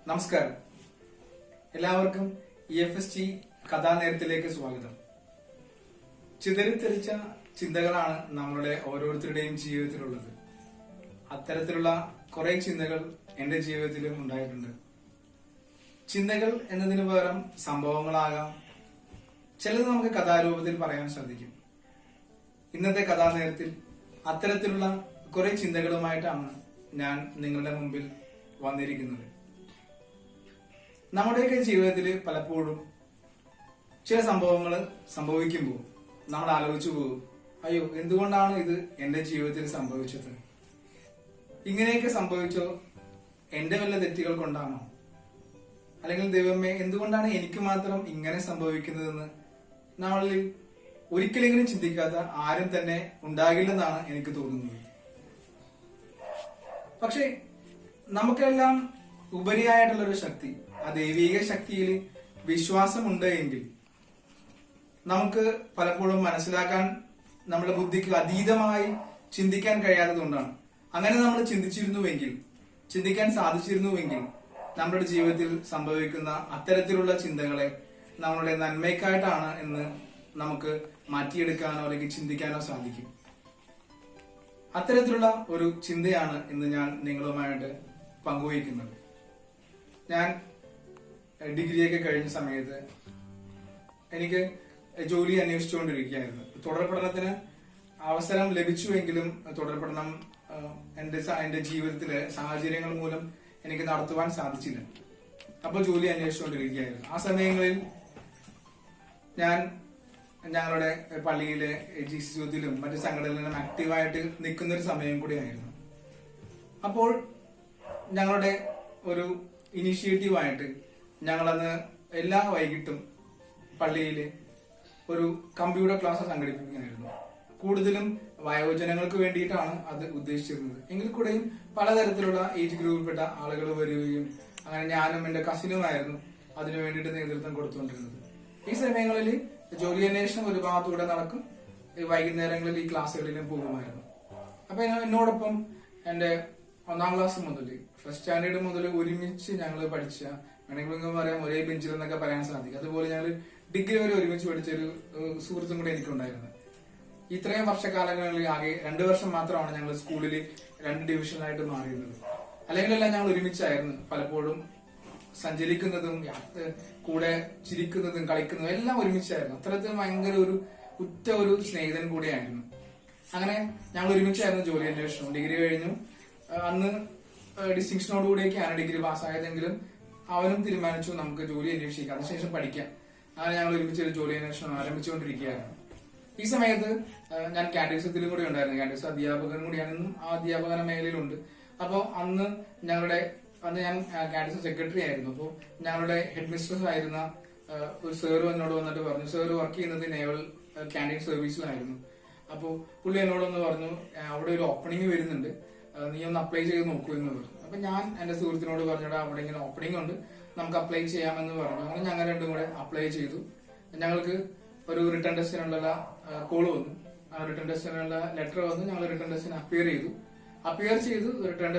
നമസ്കാരം. എല്ലാവർക്കും EFST കഥാനേരത്തിലേക്ക് സ്വാഗതം. ചിതറിത്തെറിച്ച ചിന്തകളാണ് നമ്മളുടെ ഓരോരുത്തരുടെയും ജീവിതത്തിലുള്ളത്. അത്തരത്തിലുള്ള കുറെ ചിന്തകൾ എന്റെ ജീവിതത്തിലും ഉണ്ടായിട്ടുണ്ട്. ചിന്തകൾ എന്നതിന് പകരം സംഭവങ്ങളാകാം, ചിലത് നമുക്ക് കഥാരൂപത്തിൽ പറയാൻ സാധിക്കും. ഇന്നത്തെ കഥാനേരത്തിൽ അത്തരത്തിലുള്ള കുറെ ചിന്തകളുമായിട്ടാണ് ഞാൻ നിങ്ങളുടെ മുമ്പിൽ വന്നിരിക്കുന്നത്. നമ്മുടെയൊക്കെ ജീവിതത്തിൽ പലപ്പോഴും ചില സംഭവങ്ങൾ സംഭവിക്കുമ്പോൾ നമ്മൾ ആലോചിച്ചു പോകും, അയ്യോ എന്തുകൊണ്ടാണ് ഇത് എന്റെ ജീവിതത്തിൽ സംഭവിച്ചത്? ഇങ്ങനെയൊക്കെ സംഭവിച്ചോ? എന്റെ വല്ല തെറ്റുകൾ കൊണ്ടാണോ? അല്ലെങ്കിൽ ദൈവമേ എന്തുകൊണ്ടാണ് എനിക്ക് മാത്രം ഇങ്ങനെ സംഭവിക്കുന്നതെന്ന് നമ്മളിൽ ഒരിക്കലെങ്കിലും ചിന്തിക്കാത്ത ആരും തന്നെ ഉണ്ടാകില്ലെന്നാണ് എനിക്ക് തോന്നുന്നത്. പക്ഷെ നമുക്കെല്ലാം ഉപരിയായിട്ടുള്ളൊരു ശക്തി, ആ ദൈവിക ശക്തിയിൽ വിശ്വാസമുണ്ട് എങ്കിൽ നമുക്ക് പലപ്പോഴും മനസ്സിലാക്കാൻ നമ്മുടെ ബുദ്ധിക്ക് അതീതമായി ചിന്തിക്കാൻ കഴിയാത്തതുകൊണ്ടാണ്. അങ്ങനെ നമ്മൾ ചിന്തിക്കാൻ സാധിച്ചിരുന്നുവെങ്കിൽ നമ്മുടെ ജീവിതത്തിൽ സംഭവിക്കുന്ന അത്തരത്തിലുള്ള ചിന്തകളെ നമ്മളുടെ നന്മയ്ക്കായിട്ടാണ് എന്ന് നമുക്ക് മാറ്റിയെടുക്കാനോ അല്ലെങ്കിൽ ചിന്തിക്കാനോ സാധിക്കും. അത്തരത്തിലുള്ള ഒരു ചിന്തയാണ് ഇന്ന് ഞാൻ നിങ്ങളുമായിട്ട് പങ്കുവയ്ക്കുന്നത്. ഞാൻ ഡിഗ്രിയൊക്കെ കഴിഞ്ഞ സമയത്ത് എനിക്ക് ജോലി അന്വേഷിച്ചുകൊണ്ടിരിക്കുകയായിരുന്നു. തുടർ പഠനത്തിന് അവസരം ലഭിച്ചുവെങ്കിലും തുടർ പഠനം എന്റെ ജീവിതത്തിലെ സാഹചര്യങ്ങൾ മൂലം എനിക്ക് നടത്തുവാൻ സാധിച്ചില്ല. അപ്പോൾ ജോലി അന്വേഷിച്ചുകൊണ്ടിരിക്കുകയായിരുന്നു. ആ സമയങ്ങളിൽ ഞാൻ ഞങ്ങളുടെ പള്ളിയിലെ GC യൂത്തിലും മറ്റു സംഘടനകളിലും ആക്റ്റീവായിട്ട് നിൽക്കുന്ന ഒരു സമയം കൂടിയായിരുന്നു. അപ്പോൾ ഞങ്ങളുടെ ഒരു ഇനിഷ്യേറ്റീവായിട്ട് ഞങ്ങളന്ന് എല്ലാ വൈകിട്ടും പള്ളിയിൽ ഒരു കമ്പ്യൂട്ടർ ക്ലാസ് സംഘടിപ്പിക്കുകയായിരുന്നു. കൂടുതലും വയോജനങ്ങൾക്ക് വേണ്ടിയിട്ടാണ് അത് ഉദ്ദേശിച്ചിരുന്നത്. എങ്കിൽ കൂടെയും പലതരത്തിലുള്ള ഏജ് ഗ്രൂപ്പിൽപ്പെട്ട ആളുകൾ വരികയും അങ്ങനെ ഞാനും എന്റെ കസിനുമായിരുന്നു അതിനു വേണ്ടിയിട്ട് നേതൃത്വം കൊടുത്തുകൊണ്ടിരുന്നത്. ഈ സമയങ്ങളിൽ ജോലി അന്വേഷണം ഒരു ഭാഗത്തൂടെ നടക്കും, വൈകുന്നേരങ്ങളിൽ ഈ ക്ലാസ്സുകളിലും പോകുമായിരുന്നു. അപ്പൊ എന്നോടൊപ്പം എന്റെ 1ാം ക്ലാസ് മുതൽ ഫസ്റ്റ് സ്റ്റാൻഡേർഡ് മുതൽ ഒരുമിച്ച് ഞങ്ങൾ പഠിച്ച, വേണമെങ്കിൽ പറയാം ഒരേ ബെഞ്ചിൽ എന്നൊക്കെ പറയാൻ സാധിക്കും. അതുപോലെ ഞങ്ങൾ ഡിഗ്രി വരെ ഒരുമിച്ച് പഠിച്ച ഒരു സുഹൃത്തും കൂടെ എനിക്കുണ്ടായിരുന്നു. ഇത്രയും വർഷക്കാലങ്ങളിൽ ആകെ 2 വർഷം മാത്രമാണ് ഞങ്ങൾ സ്കൂളിൽ 2 ഡിവിഷനായിട്ട് മാറിയിരുന്നത്. അല്ലെങ്കിലെല്ലാം ഞങ്ങൾ ഒരുമിച്ചായിരുന്നു പലപ്പോഴും സഞ്ചരിക്കുന്നതും കൂടെ ചിരിക്കുന്നതും കളിക്കുന്നതും എല്ലാം ഒരുമിച്ചായിരുന്നു. അത്തരത്തിൽ ഭയങ്കര ഒരു ഒരു സ്നേഹിതൻ കൂടിയായിരുന്നു. അങ്ങനെ ഞങ്ങൾ ഒരുമിച്ചായിരുന്നു ജോലി അന്വേഷണം. ഡിഗ്രി കഴിഞ്ഞു. അന്ന് ഡിസ്റ്റിങ്ഷനോടുകൂടിയൊക്കെയാണ് ഡിഗ്രി പാസ്സായതെങ്കിലും അവനും തീരുമാനിച്ചു നമുക്ക് ജോലി അന്വേഷിക്കാം, അതിനുശേഷം പഠിക്കാം. അങ്ങനെ ഞങ്ങൾ ഒരുമിച്ച് ഒരു ജോലി അന്വേഷണം ആരംഭിച്ചുകൊണ്ടിരിക്കുകയായിരുന്നു. ഈ സമയത്ത് ഞാൻ കാറ്റഗറിസത്തിലും കൂടി ഉണ്ടായിരുന്നു. കാറ്റഗറിസ് അധ്യാപകനും കൂടിയാണ്, ഇന്നും ആ അധ്യാപകന മേഖലയിലുണ്ട്. അപ്പോൾ അന്ന് ഞാൻ കാറ്റഗറിസ് സെക്രട്ടറി ആയിരുന്നു. അപ്പോൾ ഞങ്ങളുടെ ഹെഡ് മിസ്ട്രസ് ആയിരുന്ന ഒരു സാറ് എന്നോട് വന്നിട്ട് പറഞ്ഞു, സാറ് വർക്ക് ചെയ്യുന്നത് നേവൽ ക്യാൻറ്റീൻ സർവീസിലായിരുന്നു. അപ്പോൾ പുള്ളി എന്നോടൊന്ന് പറഞ്ഞു, അവിടെ ഒരു ഓപ്പണിംഗ് വരുന്നുണ്ട്, നീ ഒന്ന് അപ്ലൈ ചെയ്ത് നോക്കൂ എന്ന് പറഞ്ഞു. അപ്പൊ ഞാൻ എന്റെ സുഹൃത്തിനോട് പറഞ്ഞിട്ട് അവിടെ ഇങ്ങനെ ഓപ്പണിംഗ് ഉണ്ട്, നമുക്ക് അപ്ലൈ ചെയ്യാമെന്ന് പറഞ്ഞു. അങ്ങനെ ഞങ്ങൾ രണ്ടും കൂടെ അപ്ലൈ ചെയ്തു. ഞങ്ങൾക്ക് ഒരു റിട്ടേൺ ടെസ്റ്റിനുള്ള കോള് വന്നു. ആ റിട്ടേൺ ടെസ്റ്റിനുള്ള ലെറ്റർ വന്നു. ഞങ്ങൾ റിട്ടേൺ ടെസ്റ്റിന് അപ്പിയർ ചെയ്തു. റിട്ടേൺ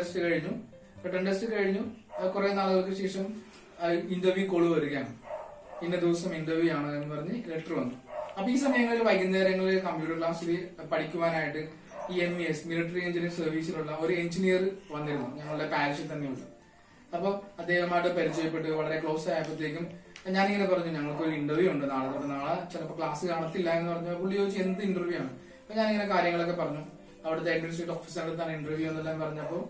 ടെസ്റ്റ് കഴിഞ്ഞു. കുറെ നാളുകൾക്ക് ശേഷം ഇന്റർവ്യൂ കോള് വരികയാണ്. ഇന്ന ദിവസം ഇന്റർവ്യൂ ആണ് എന്ന് പറഞ്ഞ് ലെറ്റർ വന്നു. അപ്പൊ ഈ സമയങ്ങളിൽ വൈകുന്നേരങ്ങളിൽ കമ്പ്യൂട്ടർ ക്ലാസ്സിൽ പഠിക്കുവാനായിട്ട് MES മിലിറ്ററി എഞ്ചിനീയറിംഗ് സർവീസിലുള്ള ഒരു എഞ്ചിനീയർ വന്നിരുന്നു, ഞങ്ങളുടെ പാരിഷിൽ തന്നെയുണ്ട്. അപ്പൊ അദ്ദേഹമായിട്ട് പരിചയപ്പെട്ട് വളരെ ക്ലോസ് ആയപ്പോഴത്തേക്കും ഞാനിങ്ങനെ പറഞ്ഞു, ഞങ്ങൾക്ക് ഒരു ഇന്റർവ്യൂ ഉണ്ട് നാളെ ചിലപ്പോൾ ക്ലാസ് കാണത്തില്ല എന്ന് പറഞ്ഞു. പുള്ളി ചോദിച്ചു എന്ത് ഇന്റർവ്യൂ ആണ്? അപ്പൊ ഞാനിങ്ങനെ കാര്യങ്ങളൊക്കെ പറഞ്ഞു. അവിടുത്തെ അഡ്മിനിസ്ട്രേറ്റീവ് ഓഫീസറുടെ തന്നെ ഇന്റർവ്യൂ എന്നെല്ലാം പറഞ്ഞപ്പോൾ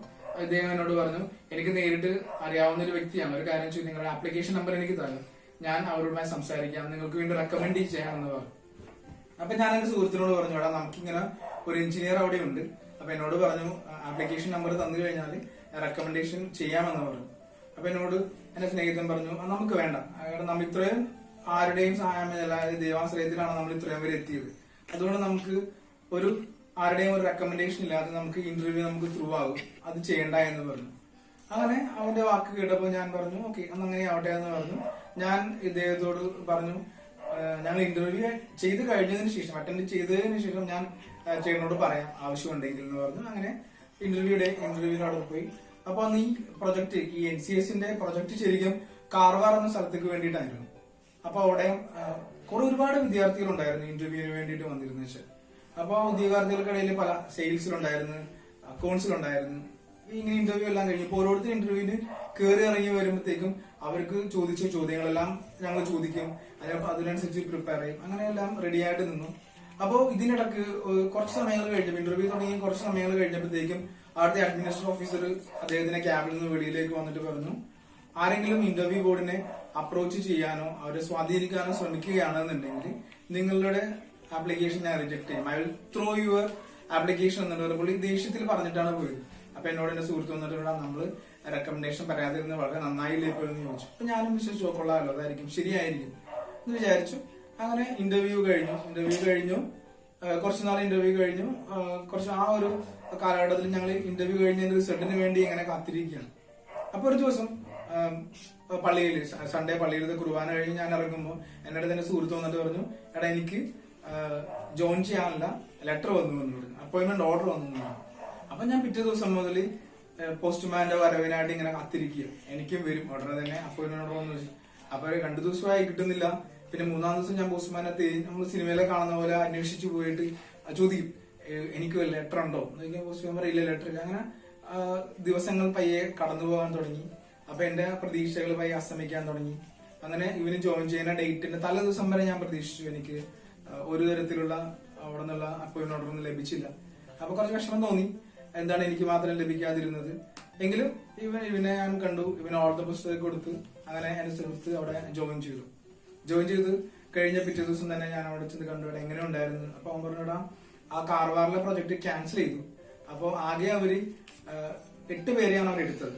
അദ്ദേഹം എന്നോട് പറഞ്ഞു, എനിക്ക് നേരിട്ട് അറിയാവുന്ന ഒരു വ്യക്തിയാണ്, ഒരു കാര്യം ചെയ്യും, നിങ്ങളുടെ ആപ്ലിക്കേഷൻ നമ്പർ എനിക്ക് തരാം, ഞാൻ അവരുമായി സംസാരിക്കാം, നിങ്ങൾക്ക് വേണ്ടി റെക്കമെൻഡ് ചെയ്യാമെന്ന് പറഞ്ഞു. അപ്പൊ ഞാൻ എന്റെ സുഹൃത്തിനോട് പറഞ്ഞു, എടാ നമുക്കിങ്ങനെ ഒരു എഞ്ചിനീയർ അവിടെ ഉണ്ട്, അപ്പൊ എന്നോട് പറഞ്ഞു ആപ്ലിക്കേഷൻ നമ്പർ തന്നു കഴിഞ്ഞാൽ റെക്കമെൻഡേഷൻ ചെയ്യാമെന്ന് പറഞ്ഞു. അപ്പൊ എന്നോട് എന്റെ സ്നേഹിതൻ പറഞ്ഞു, നമുക്ക് വേണ്ട, നമ്മൾ ഇത്രയും ആരുടെയും സഹായമില്ല, ദൈവാശ്രയത്തിലാണ് നമ്മൾ ഇത്രയും വരെ എത്തിയത്, അതുകൊണ്ട് നമുക്ക് ആരുടെയും ഒരു റെക്കമെൻഡേഷൻ ഇല്ലാതെ നമുക്ക് ഇന്റർവ്യൂ നമുക്ക് ത്രൂ ആകും, അത് ചെയ്യണ്ട എന്ന് പറഞ്ഞു. അങ്ങനെ അവന്റെ വാക്ക് കേട്ടപ്പോൾ ഞാൻ പറഞ്ഞു ഓക്കെ അങ്ങനെ ആവട്ടെ എന്ന് പറഞ്ഞു. ഞാൻ ഇദ്ദേഹത്തോട് പറഞ്ഞു, ഞങ്ങൾ ഇന്റർവ്യൂ ചെയ്ത് കഴിഞ്ഞതിന് ശേഷം അറ്റൻഡ് ചെയ്തതിന് ശേഷം ഞാൻ ചേട്ടനോട് പറയാം ആവശ്യമുണ്ടെങ്കിൽ എന്ന് പറഞ്ഞു. അങ്ങനെ ഇന്റർവ്യൂവിനോട് പോയി അപ്പൊ അന്ന് ഈ പ്രൊജക്ട്, ഈ NCSന്റെ പ്രൊജക്ട് ശരിക്കും കാർവാർ എന്ന സ്ഥലത്തേക്ക് വേണ്ടിയിട്ടായിരുന്നു. അപ്പൊ അവിടെ ഒരുപാട് വിദ്യാർത്ഥികൾ ഉണ്ടായിരുന്നു ഇന്റർവ്യൂവിന് വേണ്ടിയിട്ട് വന്നിരുന്നു വെച്ചാൽ. അപ്പൊ ഉദ്യോഗാർത്ഥികൾക്കിടയിൽ പല സെയിൽസിലുണ്ടായിരുന്നു, അക്കൗണ്ട്സിലുണ്ടായിരുന്നു. ഇങ്ങനെ ഇന്റർവ്യൂ എല്ലാം കഴിഞ്ഞു ഓരോരുത്തർ ഇന്റർവ്യൂവിന് കയറി ഇറങ്ങി വരുമ്പോഴത്തേക്കും അവർക്ക് ചോദിച്ച ചോദ്യങ്ങളെല്ലാം ഞങ്ങൾ ചോദിക്കും, അതിനനുസരിച്ച് പ്രിപ്പയർ ചെയ്യും, അങ്ങനെയെല്ലാം റെഡി ആയിട്ട് നിന്നു. അപ്പോൾ ഇതിനിടക്ക് കുറച്ച് സമയങ്ങൾ കഴിഞ്ഞപ്പോൾ, ഇന്റർവ്യൂ തുടങ്ങി കുറച്ച് സമയങ്ങൾ കഴിഞ്ഞപ്പോഴത്തേക്കും അവിടുത്തെ അഡ്മിനിസ്ട്രേറ്റീവ് ഓഫീസർ അദ്ദേഹത്തിന്റെ ക്യാബിൽ നിന്ന് വെളിയിലേക്ക് വന്നിട്ട് പറഞ്ഞു, ആരെങ്കിലും ഇന്റർവ്യൂ ബോർഡിനെ അപ്രോച്ച് ചെയ്യാനോ അവരെ സ്വാധീനിക്കാനോ ശ്രമിക്കുകയാണെന്നുണ്ടെങ്കിൽ നിങ്ങളുടെ ആപ്ലിക്കേഷൻ ഞാൻ റിജക്ട് ചെയ്യും, I will throw your application എന്നിട്ട് പുള്ളി ദേഷ്യത്തിൽ പറഞ്ഞിട്ടാണ് പോയത്. അപ്പൊ എന്നോട് എന്റെ സുഹൃത്ത് വന്നിട്ട് നമ്മള് റെക്കമെൻഡേഷൻ പറയാതിരുന്നത് വളരെ നന്നായില്ലേ ഇപ്പോൾ എന്ന് ചോദിച്ചു. അപ്പൊ ഞാനും വിശ്വസിച്ചു കൊള്ളാമല്ലോ, അതായിരിക്കും ശരിയായിരിക്കും എന്ന് വിചാരിച്ചു. അങ്ങനെ ഇന്റർവ്യൂ കഴിഞ്ഞു കുറച്ച് നാൾ ഇന്റർവ്യൂ കഴിഞ്ഞു. കുറച്ച് ആ ഒരു കാലഘട്ടത്തിൽ ഞങ്ങൾ ഇന്റർവ്യൂ കഴിഞ്ഞതിന്റെ റിസൾട്ടിന് വേണ്ടി ഇങ്ങനെ കാത്തിരിക്കുകയാണ്. അപ്പൊ ഒരു ദിവസം പള്ളിയിൽ, സൺഡേ പള്ളിയിലത്തെ കുർബാന കഴിഞ്ഞ് ഞാൻ ഇറങ്ങുമ്പോൾ എന്നോട് തന്നെ സുഹൃത്ത് വന്നിട്ട് പറഞ്ഞു, എടാ എനിക്ക് ജോയിൻ ചെയ്യാനുള്ള ലെറ്റർ വന്നു എന്ന് പറഞ്ഞു, അപ്പോയിന്റ്മെന്റ് ഓർഡർ വന്നു. അപ്പൊ ഞാൻ പിറ്റേ ദിവസം മുതൽ പോസ്റ്റ്മാന്റെ വരവിനായിട്ട് ഇങ്ങനെ കാത്തിരിക്കുക, എനിക്കും വരും ഉടനെ തന്നെ അപ്പോയിന്റ്മെന്റ് ഓർഡർ വന്നു വെച്ചു. അപ്പൊ 2 ദിവസമായി കിട്ടുന്നില്ല. പിന്നെ 3-ാം ദിവസം ഞാൻ പോസ്റ്റ്മാനെത്തി, നമ്മൾ സിനിമയിലെ കാണുന്ന പോലെ അന്വേഷിച്ചു പോയിട്ട് ചോദിക്കും, എനിക്ക് ഒരു ലെറ്റർ ഉണ്ടോ എന്ന് ചോദിക്കാൻ പോസ്റ്റ്മാൻ പറയില്ല ലെറ്റർ ഇല്ല. അങ്ങനെ ദിവസങ്ങൾ പയ്യെ കടന്നു പോകാൻ തുടങ്ങി. അപ്പൊ എന്റെ പ്രതീക്ഷകൾ പയ്യെ അസ്തമിക്കാൻ തുടങ്ങി. അങ്ങനെ ഇവന് ജോയിൻ ചെയ്യുന്ന ഡേറ്റിന്റെ തലേ ദിവസം വരെ ഞാൻ പ്രതീക്ഷിച്ചു, എനിക്ക് ഒരു തരത്തിലുള്ള അവിടെ നിന്നുള്ള അപ്പോയിന്റ്മെന്റ് ഓർഡർ ഒന്നും ലഭിച്ചില്ല. അപ്പൊ കുറച്ച് വിഷമം തോന്നി, എന്താണ് എനിക്ക് മാത്രം ലഭിക്കാതിരുന്നത്. എങ്കിലും ഇവനെ ഞാൻ കണ്ടു, ഇവന് ഓൾ ദ ബെസ്റ്റ് കൊടുത്ത് അങ്ങനെ എന്റെ സുഹൃത്ത് അവിടെ ജോയിൻ ചെയ്ത് കഴിഞ്ഞ പിറ്റേ ദിവസം തന്നെ ഞാൻ അവിടെ ചെന്ന് കണ്ടു, അവിടെ എങ്ങനെ ഉണ്ടായിരുന്നു. അപ്പൊ അവൻ പറഞ്ഞാ ആ കാർവാറിലെ പ്രൊജക്ട് ക്യാൻസൽ ചെയ്തു. അപ്പൊ ആകെ അവര് 8 പേരെയാണ് അവർ എടുത്തത്.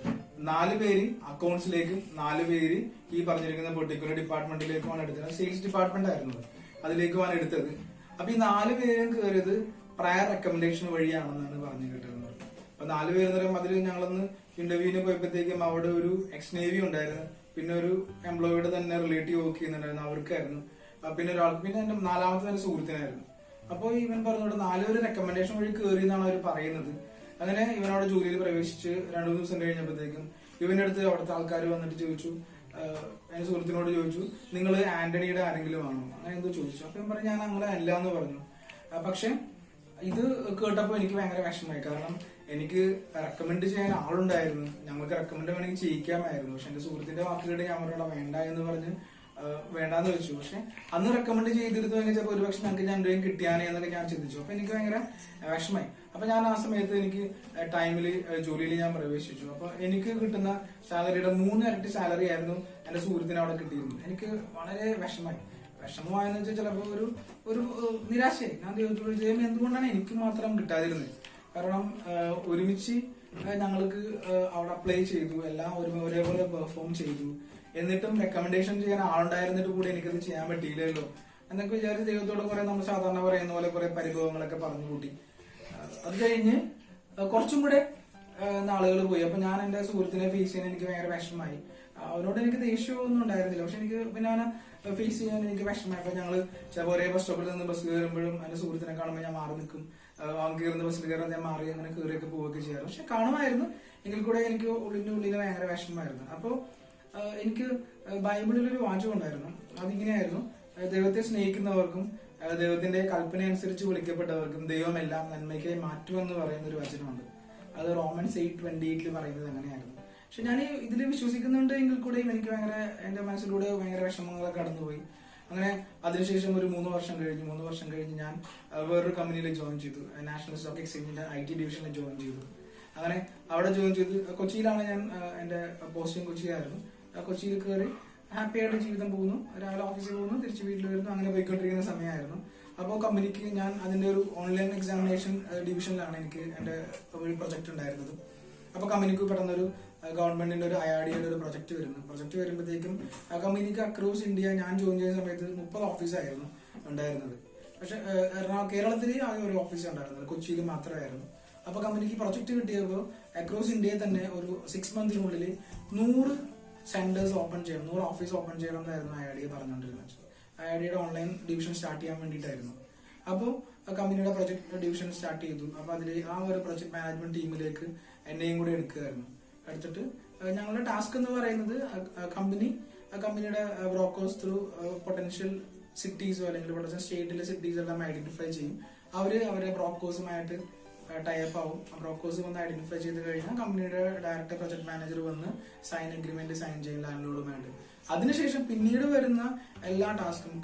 4 പേര് അക്കൗണ്ട്സിലേക്കും 4 പേര് ഈ പറഞ്ഞിരിക്കുന്ന പെർട്ടിക്കുലർ ഡിപ്പാർട്ട്മെന്റിലേക്കുമാണ് എടുത്തത്. സെയിൽസ് ഡിപ്പാർട്ട്മെന്റ് ആയിരുന്നു, അതിലേക്കുമാണ് എടുത്തത്. അപ്പൊ ഈ 4 പേരും കയറിയത് പ്രയർ റെക്കമെൻഡേഷൻ വഴിയാണെന്നാണ് പറഞ്ഞു കേട്ടത്. അപ്പൊ 4 പേര് എന്ന് പറയുമ്പോൾ അതിൽ ഞങ്ങളൊന്ന് ഇന്റർവ്യൂവിന് പോയപ്പോഴത്തേക്കും അവിടെ ഒരു എക്സ് നേവി ഉണ്ടായിരുന്നു, പിന്നെ ഒരു എംപ്ലോയിയുടെ തന്നെ റിലേറ്റീവ് വർക്ക് ചെയ്യുന്നുണ്ടായിരുന്നു, അവർക്കായിരുന്നു. പിന്നെ ഒരാൾക്ക്, പിന്നെ എന്റെ 4ാമത്തെ തന്നെ സുഹൃത്തിനായിരുന്നു. അപ്പോൾ ഇവൻ പറഞ്ഞോട്ട് 4 പേര് റെക്കമെൻഡേഷൻ വഴി കയറി എന്നാണ് അവർ പറയുന്നത്. അങ്ങനെ ഇവനവിടെ ജോലിയിൽ പ്രവേശിച്ച് 2 ദിവസം കഴിഞ്ഞപ്പോഴത്തേക്കും ഇവന്റെ അടുത്ത് അവിടുത്തെ ആൾക്കാർ വന്നിട്ട് ചോദിച്ചു, എന്റെ സുഹൃത്തിനോട് ചോദിച്ചു, നിങ്ങൾ ആന്റണിയുടെ ആരെങ്കിലും ആണോ അങ്ങനെ എന്തോ ചോദിച്ചു. അപ്പൊ ഞാൻ പറഞ്ഞു ഞാൻ അങ്ങനെ അല്ല എന്ന് പറഞ്ഞു. പക്ഷെ ഇത് കേട്ടപ്പോൾ എനിക്ക് ഭയങ്കര വിഷമമായി. കാരണം എനിക്ക് റെക്കമെൻഡ് ചെയ്യാൻ ആളുണ്ടായിരുന്നു, ഞങ്ങൾക്ക് റെക്കമെൻഡ് വേണമെങ്കിൽ ചെയ്യിക്കാമായിരുന്നു. പക്ഷെ എന്റെ സുഹൃത്തിന്റെ വാക്കുകളുടെ ഞാൻ പറഞ്ഞോളാം വേണ്ട എന്ന് പറഞ്ഞ് വേണ്ടാന്ന് വെച്ചു. പക്ഷെ അന്ന് റെക്കമെൻഡ് ചെയ്തിരുന്നുവെങ്കിൽ ചിലപ്പോൾ ഒരുപക്ഷെ ഞങ്ങൾക്ക് ഞാൻ എന്തെങ്കിലും കിട്ടിയാനേ എന്നൊക്കെ ഞാൻ ചിന്തിച്ചു. അപ്പൊ എനിക്ക് ഭയങ്കര വിഷമമായി. അപ്പൊ ഞാൻ ആ സമയത്ത് എനിക്ക് ടൈമിൽ ജോലിയിൽ ഞാൻ പ്രവേശിച്ചു. അപ്പൊ എനിക്ക് കിട്ടുന്ന സാലറിയുടെ 3 ഇരട്ടി സാലറി ആയിരുന്നു എന്റെ സുഹൃത്തിന് അവിടെ കിട്ടിയിരുന്നു. എനിക്ക് വളരെ വിഷമമായെന്ന് വെച്ചാൽ ചിലപ്പോൾ ഒരു നിരാശയായി. ഞാൻ ദൈവത്തോട് ചെയ്യുമ്പോൾ എന്തുകൊണ്ടാണ് എനിക്ക് മാത്രം കിട്ടാതിരുന്നത്? കാരണം ഒരുമിച്ച് ഞങ്ങൾക്ക് അവിടെ അപ്ലൈ ചെയ്തു, എല്ലാം ഒരേപോലെ പെർഫോം ചെയ്തു, എന്നിട്ടും റെക്കമെൻഡേഷൻ ചെയ്യാൻ ആളുണ്ടായിരുന്നിട്ട് കൂടി എനിക്കത് ചെയ്യാൻ പറ്റിയില്ലല്ലോ എന്നൊക്കെ വിചാരിച്ച് ദൈവത്തോട് കുറെ നമ്മൾ സാധാരണ പറയുന്ന പോലെ കുറെ പരിഭവങ്ങളൊക്കെ പറഞ്ഞു കൂട്ടി. അത് കഴിഞ്ഞ് കുറച്ചും കൂടെ നാളുകൾ പോയി. അപ്പൊ ഞാൻ എന്റെ സുഹൃത്തിനെ ഫേസ് ചെയ്യാൻ എനിക്ക് ഭയങ്കര വിഷമമായി. അവനോട് എനിക്ക് ദേഷ്യമൊന്നും ഉണ്ടായിരുന്നില്ല, പക്ഷെ എനിക്ക് പിന്നെ അവനെ ഫേസ് ചെയ്യാൻ എനിക്ക് വിഷമമായി. അപ്പൊ ഞങ്ങള് ചിലപ്പോൾ ഒരേ ബസ് സ്റ്റോപ്പിൽ നിന്ന് ബസ് കയറുമ്പോഴും എന്റെ സുഹൃത്തിനെ കാണുമ്പോൾ ഞാൻ മാറി നിൽക്കും, അവൻ കയറുന്ന ബസ്സിൽ കയറാൻ ഞാൻ മാറി അങ്ങനെ കയറിയൊക്കെ പോവുകയൊക്കെ ചെയ്യാറ്. പക്ഷെ കാണുമായിരുന്നു, എങ്കിൽ കൂടെ എനിക്ക് ഉള്ളിന് ഭയങ്കര വിഷമമായിരുന്നു. അപ്പോ എനിക്ക് ബൈബിളിലൊരു വാചകം ഉണ്ടായിരുന്നു, അതിങ്ങനെയായിരുന്നു: ദൈവത്തെ സ്നേഹിക്കുന്നവർക്കും ദൈവത്തിന്റെ കൽപ്പന അനുസരിച്ച് വിളിക്കപ്പെട്ടവർക്കും ദൈവം എല്ലാം നന്മയ്ക്കായി മാറ്റുമെന്ന് പറയുന്ന ഒരു വചനമുണ്ട്. അത് റോമൻസ് 8:28 പറയുന്നത് അങ്ങനെയായിരുന്നു. പക്ഷെ ഞാൻ ഇതിൽ വിശ്വസിക്കുന്നുണ്ട് എങ്കിൽ കൂടെയും എനിക്ക് ഭയങ്കര എന്റെ മനസ്സിലൂടെ ഭയങ്കര വിഷമങ്ങളൊക്കെ കടന്നുപോയി. അങ്ങനെ അതിനുശേഷം ഒരു 3 വർഷം കഴിഞ്ഞ് ഞാൻ വേറൊരു കമ്പനിയിൽ ജോയിൻ ചെയ്തു. നാഷണൽ സ്റ്റോക്ക് എക്സ്ചേഞ്ചിന്റെ IT ഡിവിഷനിൽ ജോയിൻ ചെയ്തു. അങ്ങനെ അവിടെ ജോയിൻ ചെയ്ത് കൊച്ചിയിലാണ് ഞാൻ, എന്റെ പോസ്റ്റിംഗ് കൊച്ചിയിലായിരുന്നു. കൊച്ചിയിൽ കയറി ഹാപ്പി ആയിട്ട് ജീവിതം പോകുന്നു, രാവിലെ ഓഫീസിൽ പോകുന്നു, തിരിച്ച് വീട്ടിൽ വരുന്നു, അങ്ങനെ പോയിക്കൊണ്ടിരിക്കുന്ന സമയമായിരുന്നു. അപ്പോൾ കമ്പനിക്ക് ഞാൻ അതിന്റെ ഒരു ഓൺലൈൻ എക്സാമിനേഷൻ ഡിവിഷനിലാണ് എനിക്ക് എന്റെ ഒരു പ്രൊജക്ട് ഉണ്ടായിരുന്നത്. അപ്പൊ കമ്പനിക്ക് പെട്ടെന്നൊരു ഗവൺമെന്റിന്റെ ഒരു IRDയുടെ ഒരു പ്രൊജക്ട് വരുമ്പോഴത്തേക്കും ആ കമ്പനിക്ക് അക്രോസ് ഇന്ത്യ ഞാൻ ജോയിൻ ചെയ്യുന്ന സമയത്ത് 30 ഓഫീസായിരുന്നു ഉണ്ടായിരുന്നത്. പക്ഷെ കേരളത്തിൽ ആകെ ഒരു ഓഫീസ് ഉണ്ടായിരുന്നത്, കൊച്ചിയിൽ മാത്രമായിരുന്നു. അപ്പൊ കമ്പനിക്ക് പ്രൊജക്ട് കിട്ടിയപ്പോൾ അക്രോസ് ഇന്ത്യയിൽ തന്നെ ഒരു 6 മന്തിനുള്ളിൽ 100 സെന്റേഴ്സ് ഓപ്പൺ ചെയ്യണം, 100 ഓഫീസ് ഓപ്പൺ ചെയ്യണം എന്നായിരുന്നു IRD പറഞ്ഞുകൊണ്ടിരുന്നത്. IRDയുടെ ഓൺലൈൻ ഡിവിഷൻ സ്റ്റാർട്ട് ചെയ്യാൻ വേണ്ടിയിട്ടായിരുന്നു. അപ്പോൾ കമ്പനിയുടെ പ്രൊജക്ട് ഡിവിഷൻ സ്റ്റാർട്ട് ചെയ്തു. അപ്പൊ അതിൽ ആ ഒരു പ്രൊജക്ട് മാനേജ്മെന്റ് ടീമിലേക്ക് എന്നെയും കൂടി എടുക്കുകയായിരുന്നു. എടുത്തിട്ട് ഞങ്ങളുടെ ടാസ്ക് എന്ന് പറയുന്നത് കമ്പനിയുടെ ബ്രോക്കേഴ്സ് ത്രൂ പൊട്ടൻഷ്യൽ സിറ്റീസോ അല്ലെങ്കിൽ പൊട്ടൻഷ്യൽ സ്റ്റേറ്റിലെ സിറ്റീസ് എല്ലാം ഐഡന്റിഫൈ ചെയ്യും. അവരെ ബ്രോക്കേഴ്സുമായിട്ട് ടൈപ്പ് ആവും. ബ്രോക്കേഴ്സ് വന്ന് ഐഡന്റിഫൈ ചെയ്ത് കഴിഞ്ഞാൽ കമ്പനിയുടെ ഡയറക്ടർ പ്രൊജക്ട് മാനേജർ വന്ന് അഗ്രിമെന്റ് സൈൻ ചെയ്യും ലാൻഡ്ലോഡുമായിട്ട്. അതിനുശേഷം പിന്നീട് വരുന്ന എല്ലാ ടാസ്കും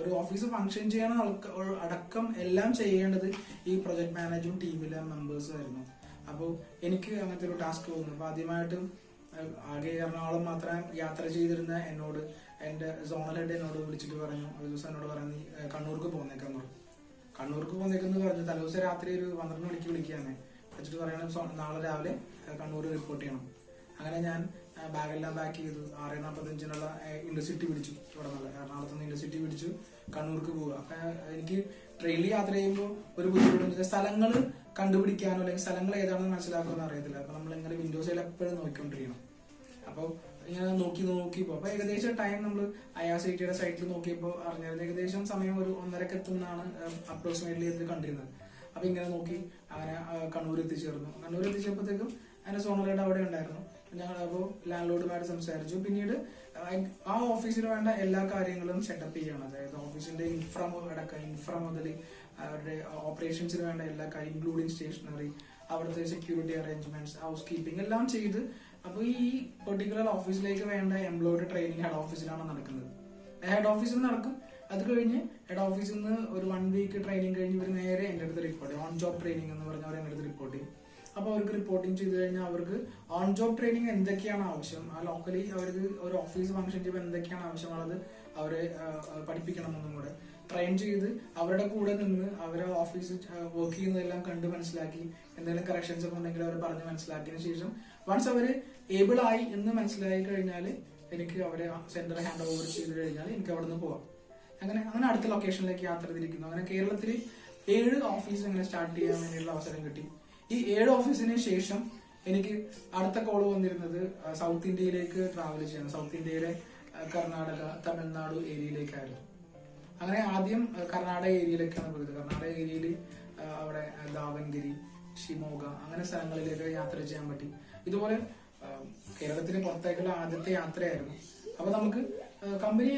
ഒരു ഓഫീസ് ഫംഗ്ഷൻ ചെയ്യാൻ അടക്കം എല്ലാം ചെയ്യേണ്ടത് ഈ പ്രൊജക്ട് മാനേജറും ടീമിലെ മെമ്പേഴ്സും ആയിരുന്നു. അപ്പോൾ എനിക്ക് അങ്ങനത്തെ ഒരു ടാസ്ക് തോന്നുന്നു. അപ്പൊ ആദ്യമായിട്ടും ആകെ എറണാകുളം മാത്രം യാത്ര ചെയ്തിരുന്ന എന്നോട് എന്റെ സോണൽ ഹെഡ് എന്നോട് വിളിച്ചിട്ട് പറഞ്ഞു, ഒരു ദിവസം എന്നോട് പറഞ്ഞു കണ്ണൂർക്ക് പോകുന്നേക്കെന്ന് പറഞ്ഞു. തലേദിവസം രാത്രി ഒരു 12 മണിക്ക് വിളിക്കുകയാണ്. വെച്ചിട്ട് പറയണം നാളെ രാവിലെ കണ്ണൂർ റിപ്പോർട്ട് ചെയ്യണം. അങ്ങനെ ഞാൻ ബാഗെല്ലാം പാക്ക് ചെയ്തു. 6:45 ഇന്റർസിറ്റി പിടിച്ചു. ഇവിടെ നിന്നുള്ള എറണാകുളത്ത് നിന്ന് ഇന്റർസിറ്റി പിടിച്ചു കണ്ണൂർക്ക് പോവുക. എനിക്ക് ട്രെയിനിൽ യാത്ര ചെയ്യുമ്പോൾ ഒരു ബുദ്ധിമുട്ട്, സ്ഥലങ്ങൾ കണ്ടുപിടിക്കാനോ അല്ലെങ്കിൽ സ്ഥലങ്ങൾ ഏതാണെന്ന് മനസ്സിലാക്കുമെന്ന് അറിയത്തില്ല. അപ്പൊ നമ്മൾ ഇങ്ങനെ വിൻഡോസിൽ എപ്പോഴും നോക്കിക്കൊണ്ടിരിക്കണം. അപ്പോൾ ഇങ്ങനെ നോക്കി പോകും. അപ്പൊ ഏകദേശം ടൈം നമ്മൾ IRCTC സൈറ്റിൽ നോക്കിയപ്പോൾ അറിഞ്ഞത് ഏകദേശം സമയം ഒരു 1:30 എത്തുന്നാണ് അപ്രോക്സിമേറ്റ്ലി ഇത് കണ്ടിരുന്നത്. അപ്പൊ ഇങ്ങനെ നോക്കി അങ്ങനെ കണ്ണൂർ എത്തിച്ചേർന്നു. കണ്ണൂർ എത്തിച്ചപ്പോഴത്തേക്കും അതിന്റെ സോണലുടെ അവിടെ ഉണ്ടായിരുന്നു. ഞങ്ങൾ അപ്പോൾ ലാൻഡ്ലോഡുമായിട്ട് സംസാരിച്ചു. പിന്നീട് ആ ഓഫീസിന് വേണ്ട എല്ലാ കാര്യങ്ങളും സെറ്റപ്പ് ചെയ്യണം. അതായത് ഓഫീസിന്റെ ഇൻഫ്ര മുതൽ അവരുടെ ഓപ്പറേഷൻസിന് വേണ്ട എല്ലാ കാര്യം ഇൻക്ലൂഡിങ് സ്റ്റേഷനറി, അവിടുത്തെ സെക്യൂരിറ്റി അറേഞ്ച്മെന്റ്സ്, ഹൗസ് കീപ്പിംഗ് എല്ലാം ചെയ്ത്. അപ്പൊ ഈ പെർട്ടിക്കുലർ ഓഫീസിലേക്ക് വേണ്ട എംപ്ലോയിയുടെ ട്രെയിനിങ് ഹെഡ് ഓഫീസിലാണ് നടക്കുന്നത്. ഹെഡ് ഓഫീസിൽ നടക്കും. അത് കഴിഞ്ഞ് ഹെഡ് ഓഫീസിൽ നിന്ന് ഒരു 1 വീക്ക് ട്രെയിനിങ് കഴിഞ്ഞ് ഇവർ നേരെ എന്റെ അടുത്ത് റിപ്പോർട്ട് ചെയ്യും. ഓൺ ജോബ് ട്രെയിനിങ് എന്ന് പറഞ്ഞാൽ അവർ എന്റെ അടുത്ത് റിപ്പോർട്ട് ചെയ്യും. അപ്പൊ അവർക്ക് റിപ്പോർട്ടിംഗ് ചെയ്ത് കഴിഞ്ഞാൽ അവർക്ക് ഓൺ ജോബ് ട്രെയിനിങ് എന്തൊക്കെയാണ് ആവശ്യം, ആ ലോക്കലി അവർക്ക് ഒരു ഓഫീസ് ഫംഗ്ഷൻ ചെയ്യുമ്പോൾ എന്തൊക്കെയാണ് ആവശ്യമുള്ളത് അവരെ പഠിപ്പിക്കണമെന്നും കൂടെ ട്രെയിൻ ചെയ്ത് അവരുടെ കൂടെ നിന്ന് അവരെ ഓഫീസ് വർക്ക് ചെയ്യുന്നതെല്ലാം കണ്ട് മനസ്സിലാക്കി എന്തെങ്കിലും കറക്ഷൻസ് ഒക്കെ ഉണ്ടെങ്കിൽ അവർ പറഞ്ഞ് മനസ്സിലാക്കിയതിനു ശേഷം വൺസ് അവര് ഏബിൾ ആയി എന്ന് മനസ്സിലായി കഴിഞ്ഞാൽ എനിക്ക് അവരെ സെന്റർ ഹാൻഡ് ഓവർ ചെയ്ത് കഴിഞ്ഞാൽ എനിക്ക് അവിടെ നിന്ന് പോവാം. അങ്ങനെ അടുത്ത ലൊക്കേഷനിലേക്ക് യാത്ര തിരിക്കുന്നു. അങ്ങനെ കേരളത്തിൽ 7 ഓഫീസ് അങ്ങനെ സ്റ്റാർട്ട് ചെയ്യാൻ വേണ്ടിയുള്ള അവസരം കിട്ടി. ഈ 7 ഓഫീസിന് ശേഷം എനിക്ക് അടുത്ത കോള് വന്നിരുന്നത് സൗത്ത് ഇന്ത്യയിലേക്ക് ട്രാവൽ ചെയ്യണം. സൗത്ത് ഇന്ത്യയിലെ കർണാടക, തമിഴ്നാട് ഏരിയയിലേക്കായിരുന്നു. അങ്ങനെ ആദ്യം കർണാടക ഏരിയയിലേക്കാണ് പോയത്. കർണാടക ഏരിയയിൽ അവിടെ ദാവൻഗിരി, ഷിമോഗ അങ്ങനെ സ്ഥലങ്ങളിലേക്ക് യാത്ര ചെയ്യാൻ പറ്റി. ഇതുപോലെ കേരളത്തിന് പുറത്തേക്കുള്ള ആദ്യത്തെ യാത്രയായിരുന്നു. അപ്പൊ നമുക്ക് കമ്പനി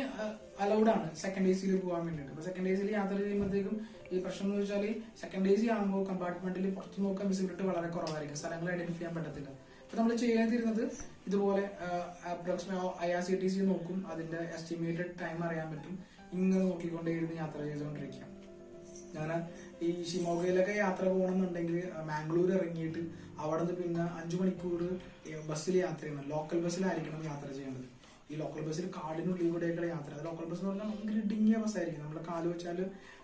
അലൗഡ് ആണ് സെക്കൻഡ് AC പോകാൻ വേണ്ടിയിട്ട്. അപ്പൊ സെക്കൻഡ് AC യാത്ര ചെയ്യുമ്പോഴത്തേക്കും ഈ പ്രശ്നം എന്ന് വെച്ചാൽ സെക്കൻഡ് AC ആകുമ്പോൾ കമ്പാർട്ട്മെന്റിൽ പുറത്തു നോക്കാൻ വിസിബിലിറ്റി വളരെ കുറവായിരിക്കും, സ്ഥലങ്ങൾ ഐഡന്റിഫൈ ചെയ്യാൻ പറ്റത്തില്ല. അപ്പൊ നമ്മൾ ചെയ്യാതിരുന്നത് ഇതുപോലെ അപ്രോക്സിമേറ്റ് IRCTC നോക്കും, അതിന്റെ എസ്റ്റിമേറ്റഡ് ടൈം അറിയാൻ പറ്റും. ഇങ്ങനെ നോക്കിക്കൊണ്ടേയിരുന്ന് യാത്ര ചെയ്തുകൊണ്ടിരിക്കുക. ഞാൻ ഈ ഷിമോഗയിലൊക്കെ യാത്ര പോകണമെന്നുണ്ടെങ്കിൽ മാംഗ്ലൂർ ഇറങ്ങിയിട്ട് അവിടെ നിന്ന് പിന്നെ 5 മണിക്കൂർ ബസ്സിൽ യാത്ര ചെയ്യണം. ലോക്കൽ ബസ്സിലായിരിക്കണം യാത്ര ചെയ്യേണ്ടത്. ഈ ലോക്കൽ ബസ്സിൽ കാടിനുള്ളിലൂടെയൊക്കെ യാത്ര. ലോക്കൽ ബസ് എന്ന് പറഞ്ഞാൽ ഭയങ്കര ഇടുങ്ങിയ ബസ്സായിരിക്കും. നമ്മളെ കാല് വെച്ചാൽ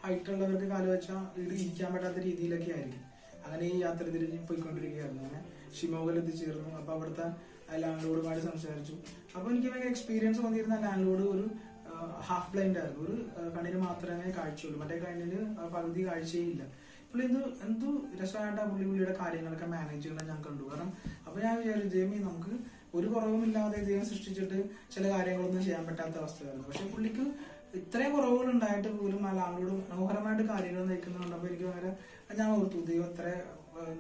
ഹൈറ്റുള്ളവർക്ക് കാല് വെച്ചാൽ ഇരിക്കാൻ പറ്റാത്ത രീതിയിലൊക്കെ ആയിരിക്കും. അങ്ങനെ ഈ യാത്ര തിരിഞ്ഞ് പോയിക്കൊണ്ടിരിക്കുകയായിരുന്നു. അങ്ങനെ ഷിമോഗയിൽ എത്തിച്ചേർന്നു. അപ്പൊ അവിടുത്തെ ലാൻഡ്ലോഡുമായിട്ട് സംസാരിച്ചു. അപ്പൊ എനിക്ക് ഭയങ്കര എക്സ്പീരിയൻസ് തോന്നിയിരുന്ന ലാൻഡ്ലോഡ് ഒരു ഹാഫ് ബ്ലൈൻഡ് ആയിരുന്നു. ഒരു കണ്ണിന് മാത്രമേ കാഴ്ചയുള്ളൂ, മറ്റേ കണ്ണിന് പകുതി കാഴ്ചയില്ല. പുള്ളി എന്തു രസമായിട്ട് ആ പുള്ളിയുടെ കാര്യങ്ങളൊക്കെ മാനേജ് ചെയ്യണം ഞാൻ കണ്ടു. കാരണം അപ്പൊ ഞാൻ വിചാരിച്ചു ദൈവമേ നമുക്ക് ഒരു കുറവുമില്ലാതെ ദൈവം സൃഷ്ടിച്ചിട്ട് ചില കാര്യങ്ങളൊന്നും ചെയ്യാൻ പറ്റാത്ത അവസ്ഥയായിരുന്നു. പക്ഷെ പുള്ളിക്ക് ഇത്രയും കുറവുകൾ ഉണ്ടായിട്ട് പോലും ആ ലാൻഡ്ലോഡ് മനോഹരമായിട്ട് കാര്യങ്ങൾ നയിക്കുന്നുണ്ടപ്പോൾ എനിക്ക് ഭയങ്കര ഞാൻ ഓർത്തു ദൈവം ഇത്ര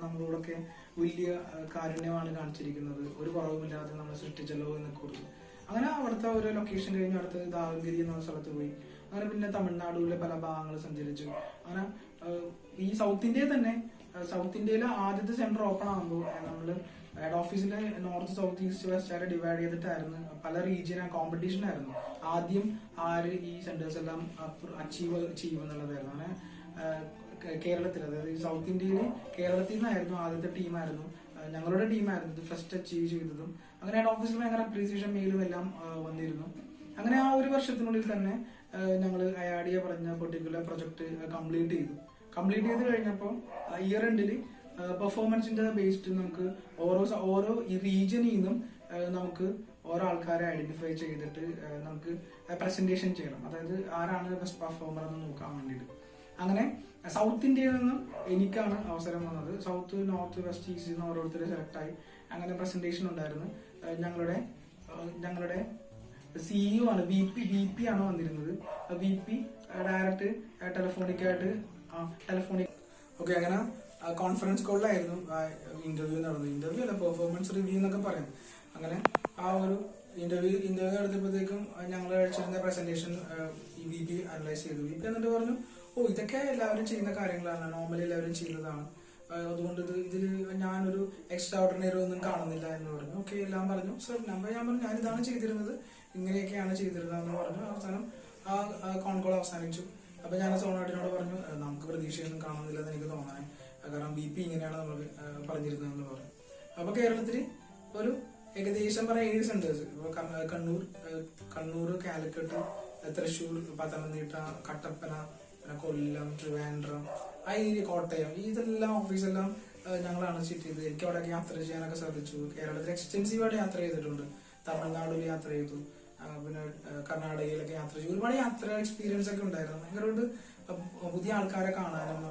നമ്മളോടൊക്കെ വലിയ കാരുണ്യമാണ് കാണിച്ചിരിക്കുന്നത്, ഒരു കുറവുമില്ലാതെ നമ്മൾ സൃഷ്ടിച്ചല്ലോ എന്നൊക്കെ ഓർത്തു. അങ്ങനെ അവിടുത്തെ ഒരു ലൊക്കേഷൻ കഴിഞ്ഞ് അടുത്ത് ദാവൻഗിരി എന്ന സ്ഥലത്ത് പോയി. അങ്ങനെ പിന്നെ തമിഴ്നാടുവിലെ പല ഭാഗങ്ങൾ സഞ്ചരിച്ചു. അങ്ങനെ ഈ സൗത്ത് ഇന്ത്യയിലെ ആദ്യത്തെ സെന്റർ ഓപ്പൺ ആകുമ്പോൾ നമ്മള് ഹെഡ് ഓഫീസിലെ നോർത്ത്, സൗത്ത്, ഈസ്റ്റ്, വെസ്റ്റ് ആയിട്ട് ഡിവൈഡ് ചെയ്തിട്ടായിരുന്നു. പല റീജിയൻ കോമ്പറ്റീഷൻ ആയിരുന്നു. ആദ്യം ആര് ഈ സെന്റേഴ്സ് എല്ലാം അച്ചീവ് എന്നുള്ളതായിരുന്നു. അങ്ങനെ കേരളത്തിൽ, അതായത് ഈ സൗത്ത് ഇന്ത്യയിൽ കേരളത്തിൽ നിന്നായിരുന്നു ആദ്യത്തെ ടീമായിരുന്നു, ഞങ്ങളുടെ ടീമായിരുന്നു ഇത് ഫസ്റ്റ് അച്ചീവ് ചെയ്തതും. അങ്ങനെ ഹെഡ് ഓഫീസിൽ ഭയങ്കര അപ്രീസിയേഷൻ മെയിലും എല്ലാം വന്നിരുന്നു. അങ്ങനെ ആ ഒരു വർഷത്തിനുള്ളിൽ തന്നെ ഞങ്ങൾ അയാഡിയ പറഞ്ഞ പെർട്ടിക്കുലർ പ്രൊജക്ട് കംപ്ലീറ്റ് ചെയ്ത് കഴിഞ്ഞപ്പോൾ ഇയർ എൻഡിൽ പെർഫോമൻസിന്റെ ബേസ്ഡ് നമുക്ക് ഓരോ റീജിയനിൽ നിന്നും നമുക്ക് ഓരോ ആൾക്കാരെ ഐഡന്റിഫൈ ചെയ്തിട്ട് നമുക്ക് പ്രസന്റേഷൻ ചെയ്യണം. അതായത് ആരാണ് ബെസ്റ്റ് പെർഫോമർ എന്ന് നോക്കാൻ വേണ്ടിയിട്ട്. അങ്ങനെ സൗത്ത് ഇന്ത്യയിൽ നിന്നും എനിക്കാണ് അവസരം വന്നത്. സൗത്ത്, നോർത്ത്, വെസ്റ്റ്, ഈസ്റ്റ് നിന്ന് ഓരോരുത്തർ സെലക്ട് ആയി. അങ്ങനെ പ്രസന്റേഷൻ ഉണ്ടായിരുന്നു. ഞങ്ങളുടെ CEO ആണ്, VP ആണ് വന്നിരുന്നത്. VP direct telephonic okay. അങ്ങനെ കോൺഫറൻസ് കോളിലായിരുന്നു ഇന്റർവ്യൂ നടന്നത്. ഇന്റർവ്യൂ അല്ല, പെർഫോമൻസ് റിവ്യൂ എന്നൊക്കെ പറയും. അങ്ങനെ ആ ഒരു ഇന്റർവ്യൂ നടത്തിയപ്പോഴത്തേക്കും ഞങ്ങൾ അയച്ചിരുന്ന പ്രസന്റേഷൻ ഈ VP അനലൈസ് ചെയ്തു. VP എന്നിട്ട് പറഞ്ഞു, ഓ ഇതൊക്കെ എല്ലാവരും ചെയ്യുന്ന കാര്യങ്ങളാണ്, നോർമലി എല്ലാവരും ചെയ്യുന്നതാണ്, അതുകൊണ്ട് ഇതിൽ ഞാനൊരു എക്സ്ട്രാ ഓർഡിനറി ഒന്നും കാണുന്നില്ല എന്ന് പറഞ്ഞു. ഓക്കെ എല്ലാം പറഞ്ഞു. സർ ഞാൻ പറഞ്ഞു ഞാനിതാണ് ചെയ്തിരുന്നത്, ഇങ്ങനെയൊക്കെയാണ് ചെയ്തിരുന്നത് എന്ന് പറഞ്ഞു. അവസാനം ആ കോൺകോൾ അവസാനിച്ചു. അപ്പൊ ഞാൻ സോണാട്ടിനോട് പറഞ്ഞു, നമുക്ക് പ്രതീക്ഷയൊന്നും കാണുന്നില്ല എന്ന് എനിക്ക് തോന്നണേ, കാരണം BP ഇങ്ങനെയാണ് നമ്മൾ പറഞ്ഞിരുന്നതെന്ന് പറഞ്ഞു. അപ്പൊ കേരളത്തിൽ ഒരു ഏകദേശം പറയാം 7 സെന്റേഴ്സ്, ഇപ്പൊ കണ്ണൂർ, കാലിക്കറ്റ്, തൃശ്ശൂർ, പത്തനംതിട്ട, കട്ടപ്പന, പിന്നെ കൊല്ലം, ട്രിവാൻഡ്രം, ആ ഏരിയ, കോട്ടയം, ഇതെല്ലാം ഓഫീസെല്ലാം ഞങ്ങളാണ് വിസിറ്റ് ചെയ്തത്. എനിക്ക് അവിടെയൊക്കെ യാത്ര ചെയ്യാനൊക്കെ സാധിച്ചു. കേരളത്തിൽ എക്സ്റ്റെൻസീവായിട്ട് യാത്ര ചെയ്തിട്ടുണ്ട്. തമിഴ്നാട്ടിൽ യാത്ര ചെയ്തു, പിന്നെ കർണാടകയിലൊക്കെ യാത്ര ചെയ്തു. ഒരുപാട് യാത്ര എക്സ്പീരിയൻസ് ഒക്കെ ഉണ്ടായിരുന്നു. ഭയങ്കരമായിട്ട് പുതിയ ആൾക്കാരെ കാണാനും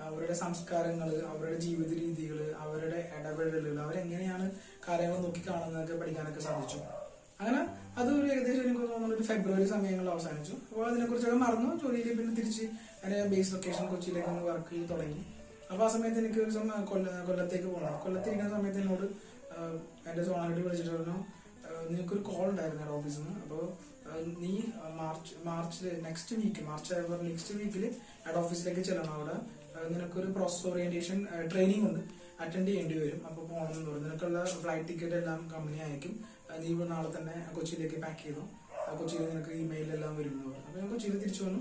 അവരുടെ സംസ്കാരങ്ങൾ, അവരുടെ ജീവിത രീതികൾ, അവരുടെ ഇടപെടലുകൾ, അവരെങ്ങനെയാണ് കാര്യങ്ങൾ നോക്കി കാണുന്നതൊക്കെ പഠിക്കാനൊക്കെ സാധിച്ചു. അങ്ങനെ അത് ഒരു ഏകദേശം എനിക്ക് തോന്നുന്നു ഒരു ഫെബ്രുവരി സമയങ്ങളിൽ അവസാനിച്ചു. അപ്പോൾ അതിനെക്കുറിച്ചൊക്കെ മറന്നു. ജോലിയിൽ പിന്നെ തിരിച്ച് എൻ്റെ ബേസ് ലൊക്കേഷൻ കൊച്ചിയിലേക്ക് ഒന്ന് വർക്ക് തുടങ്ങി. അപ്പോൾ ആ സമയത്ത് എനിക്ക് ഒരു ദിവസം കൊല്ലത്തേക്ക് പോകണം. കൊല്ലത്തിരിക്കുന്ന സമയത്ത് എന്നോട് എൻ്റെ സോണാലിറ്റി വിളിച്ചിട്ട് പറഞ്ഞു, നിനക്കൊരു കോൾ ഉണ്ടായിരുന്നു എൻ്റെ ഓഫീസിൽ നിന്ന്. അപ്പോൾ നീ മാർച്ച് നെക്സ്റ്റ് വീക്കിൽ ഹെഡ് ഓഫീസിലേക്ക് ചെല്ലണം. അവിടെ നിനക്കൊരു പ്രോസസ് ഓറിയന്റേഷൻ ട്രെയിനിങ് ഉണ്ട്, അറ്റൻഡ് ചെയ്യേണ്ടി വരും. അപ്പോൾ പോകണം എന്ന് പറഞ്ഞു. നിനക്കുള്ള ഫ്ലൈറ്റ് ടിക്കറ്റ് എല്ലാം കമ്പനി അയക്കും, നീ ഇപ്പോൾ നാളെ തന്നെ കൊച്ചിയിലേക്ക് പാക്ക് ചെയ്തു, കൊച്ചിയിൽ നിനക്ക് ഇമെയിലെല്ലാം വരും എന്ന് പറഞ്ഞു. അപ്പോൾ ഞാൻ കൊച്ചിയിൽ തിരിച്ചു വന്ന്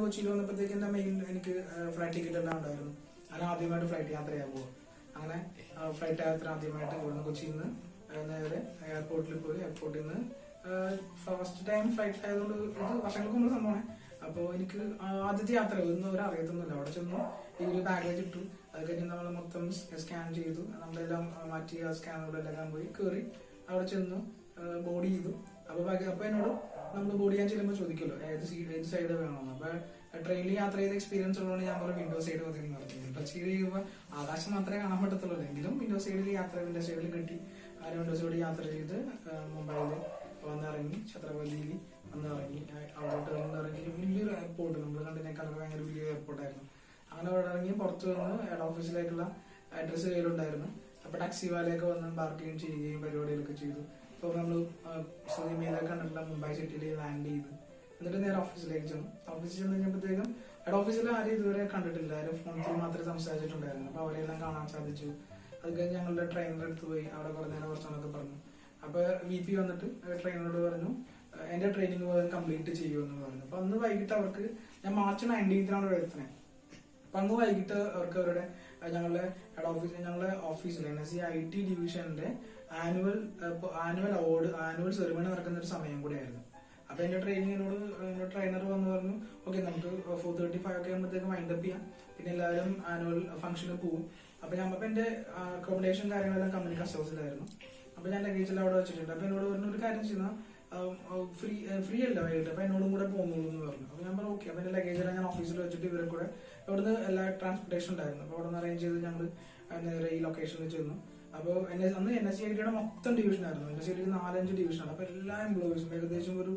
കൊച്ചിയിൽ വന്നപ്പോഴത്തേക്ക് എൻ്റെ മെയിൽ എനിക്ക് ഫ്ലൈറ്റ് ടിക്കറ്റ് എല്ലാം ഉണ്ടായിരുന്നു. അങ്ങനെ ആദ്യമായിട്ട് ഫ്ലൈറ്റ് യാത്ര ചെയ്യാൻ പോകും. അങ്ങനെ ഫ്ലൈറ്റ് യാത്ര ആദ്യമായിട്ട് ഇവിടുന്ന് കൊച്ചിയിൽ നിന്ന് നേരെ എയർപോർട്ടിൽ പോയി. എയർപോർട്ടിൽ നിന്ന് ഫസ്റ്റ് ടൈം ഫ്ലൈറ്റ് ആയതുകൊണ്ട് ഇത് വർഷങ്ങൾക്ക് മുമ്പ് സംഭവമാണ്. അപ്പോൾ എനിക്ക് ആദ്യത്തെ യാത്ര ഒന്നും അറിയത്തൊന്നുമില്ല. അവിടെ ചെന്നു ഈ ബാഗേജ് ഇട്ടു, അത് കഴിഞ്ഞ് നമ്മൾ മൊത്തം സ്കാൻ ചെയ്തു, നമ്മളെല്ലാം മാറ്റി ആ സ്കാനുകളെല്ലാം പോയി കയറി അവിടെ ചെന്നു ബോഡി ചെയ്തു. അപ്പൊ എന്നോട് നമ്മൾ ബോഡി ചെയ്യാൻ ചെല്ലുമ്പോൾ ചോദിക്കുമല്ലോ ഏത് സൈഡ് വേണമെന്ന്. അപ്പൊ ട്രെയിനിൽ യാത്ര ചെയ്ത എക്സ്പീരിയൻസ് ഉള്ളതുകൊണ്ട് ഞാൻ പറഞ്ഞു വിൻഡോ സൈഡ് മതി എന്ന് പറഞ്ഞു. വിൻഡോ സൈഡ് ചെയ്യുമ്പോൾ ആകാശം മാത്രമേ കാണാൻ പറ്റത്തുള്ളൂ, എങ്കിലും വിൻഡോ സൈഡിൽ കിട്ടി. ആ വിൻഡോ സൈഡിൽ യാത്ര ചെയ്ത് മുംബൈയിൽ വന്നിറങ്ങി, ഛത്രപതിയിൽ വന്നിറങ്ങി. അവിടെ വന്നിറങ്ങി വലിയൊരു എയർപോർട്ട്, നമ്മൾ കണ്ടതിനേക്കാളൊക്കെ ഭയങ്കര വലിയ എയർപോർട്ടായിരുന്നു. അങ്ങനെ അവിടെ ഇറങ്ങി പുറത്ത് വന്ന് ഹെഡ് ഓഫീസിലേക്കുള്ള അഡ്രസ്സ് കയ്യിലുണ്ടായിരുന്നു. അപ്പൊ ടാക്സി വാലയൊക്കെ വന്ന് പാർക്കിംഗ് ചെയ്യുകയും പരിപാടികളൊക്കെ ചെയ്തു. ഇപ്പൊ നമ്മൾ സിനിമയിലൊക്കെ കണ്ടിട്ടുള്ള മുംബൈ സിറ്റിയിൽ ലാൻഡ് ചെയ്തു. എന്നിട്ട് നേരെ ഓഫീസിലേക്ക് ചെന്നു. ഓഫീസിൽ ചെന്ന് കഴിഞ്ഞപ്പോഴത്തേക്കും ഹെഡ് ഓഫീസിൽ ആരും ഇതുവരെ കണ്ടിട്ടില്ല, ആരും ഫോണിൽ മാത്രമേ സംസാരിച്ചിട്ടുണ്ടായിരുന്നു. അപ്പൊ അവരെല്ലാം കാണാൻ സാധിച്ചു. അത് കഴിഞ്ഞ് ഞങ്ങളുടെ ട്രെയിനറെ അടുത്ത് പോയി, അവിടെ കുറേ നേരം കുറച്ചൊക്കെ പറഞ്ഞു. അപ്പൊ VP വന്നിട്ട് ട്രെയിനറോട് പറഞ്ഞു എന്റെ ട്രെയിനിങ് കംപ്ലീറ്റ് ചെയ്യുമെന്ന് പറഞ്ഞു. അപ്പൊ അന്ന് വൈകിട്ട് അവർക്ക്, ഞാൻ മാർച്ച് 19 വരുന്നത്. അപ്പൊ അന്ന് വൈകിട്ട് അവർക്ക് അവരുടെ ഞങ്ങളുടെ ഹെഡ് ഓഫീസ്, ഞങ്ങളുടെ ഓഫീസിൽ NSE IT ഡിവിഷന്റെ ആനുവൽ സെറിമണി നടക്കുന്ന ഒരു സമയം കൂടെയായിരുന്നു. അപ്പൊ എന്റെ ട്രെയിനർ വന്ന് പറഞ്ഞു, ഓക്കെ നമുക്ക് 4:35 ഒക്കെ ആകുമ്പോഴത്തേക്ക് വൈൻഡപ്പ് ചെയ്യാം, പിന്നെ എല്ലാവരും ആനുവൽ ഫംഗ്ഷന് പോകും. അപ്പൊ എന്റെ അക്കോമഡേഷൻ കാര്യങ്ങളെല്ലാം കമ്പനി കസ്റ്റമേഴ്സിലായിരുന്നു. അപ്പൊ ഞാൻ ലഗേജെല്ലാം അവിടെ വെച്ചിട്ടുണ്ട്. അപ്പൊ എന്നോട് പറഞ്ഞു ഒരു കാര്യം ചെയ്യുന്ന ഫ്രീ അല്ല വൈകിട്ട്, അപ്പൊ എന്നോടും കൂടെ പോകുന്നുള്ളൂ എന്ന് പറഞ്ഞു. അപ്പൊ ഞാൻ പറഞ്ഞു ഓക്കെ. അപ്പൊ എന്റെ ലഗേജെല്ലാം ഞാൻ ഓഫീസിൽ വെച്ചിട്ട് ഇവരെ കൂടെ അവിടുന്ന് എല്ലാ ട്രാൻസ്പോർട്ടേഷൻ ഉണ്ടായിരുന്നു. അപ്പൊ അവിടെ നിന്ന് അറേഞ്ച് ചെയ്ത് ഞങ്ങൾ നേരെ ഈ ലൊക്കേഷനിൽ ചെന്നു. അപ്പോൾ അന്ന് NSE ITയുടെ മൊത്തം ഡിവിഷനായിരുന്നു. NSE ITക്ക് 4-5 ഡിവിഷനാണ്. അപ്പൊ എല്ലാ എംപ്ലോയീസും ഏകദേശം ഒരു